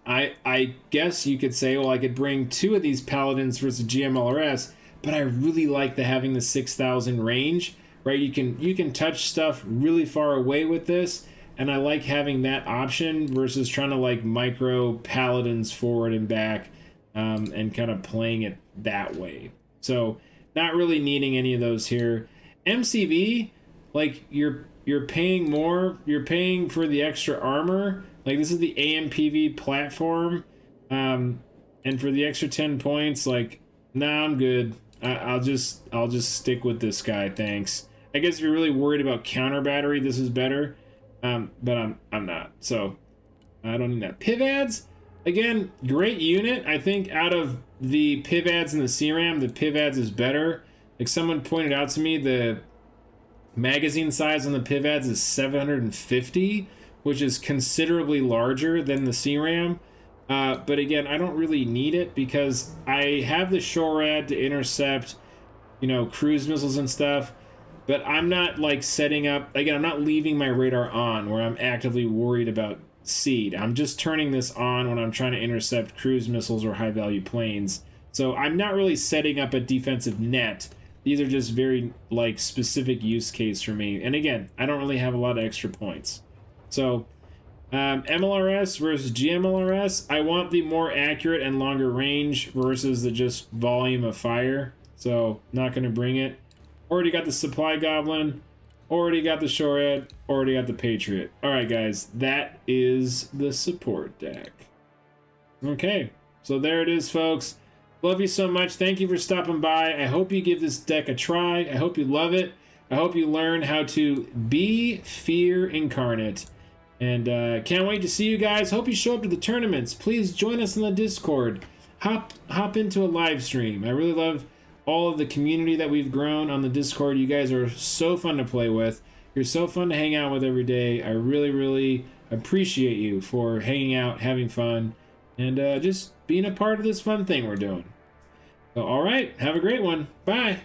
I guess you could say, well, I could bring 2 of these paladins versus GMLRS, but I really like having the 6,000 range, right? You can touch stuff really far away with this, and I like having that option versus trying to like micro paladins forward and back, and kind of playing it that way. So not really needing any of those here. MCV, like you're paying more, you're paying for the extra armor. Like this is the AMPV platform, and for the extra 10 points, like, nah, I'm good. I'll just stick with this guy, thanks. I guess if you're really worried about counter battery, this is better, but I'm not. So I don't need that. Pivads, again, great unit. I think out of the Pivads and the CRAM, the Pivads is better. Like someone pointed out to me, the magazine size on the Pivads is 750, which is considerably larger than the CRAM. But again, I don't really need it because I have the SHORAD to intercept, cruise missiles and stuff. But I'm not like setting up, again, I'm not leaving my radar on where I'm actively worried about seed. I'm just turning this on when I'm trying to intercept cruise missiles or high value planes. So I'm not really setting up a defensive net. These are just very like specific use case for me. And again, I don't really have a lot of extra points. So MLRS versus GMLRS, I want the more accurate and longer range versus the just volume of fire. So not going to bring it. Already got the Supply Goblin, already got the SHORAD, already got the Patriot. All right, guys, that is the support deck. Okay, so there it is, folks. Love you so much. Thank you for stopping by. I hope you give this deck a try. I hope you love it. I hope you learn how to be Fear Incarnate. And can't wait to see you guys. Hope you show up to the tournaments. Please join us in the Discord. Hop into a live stream. I really love all of the community that we've grown on the Discord. You guys are so fun to play with. You're so fun to hang out with every day. I really, really appreciate you for hanging out, having fun, and just being a part of this fun thing we're doing. So, all right, have a great one. Bye.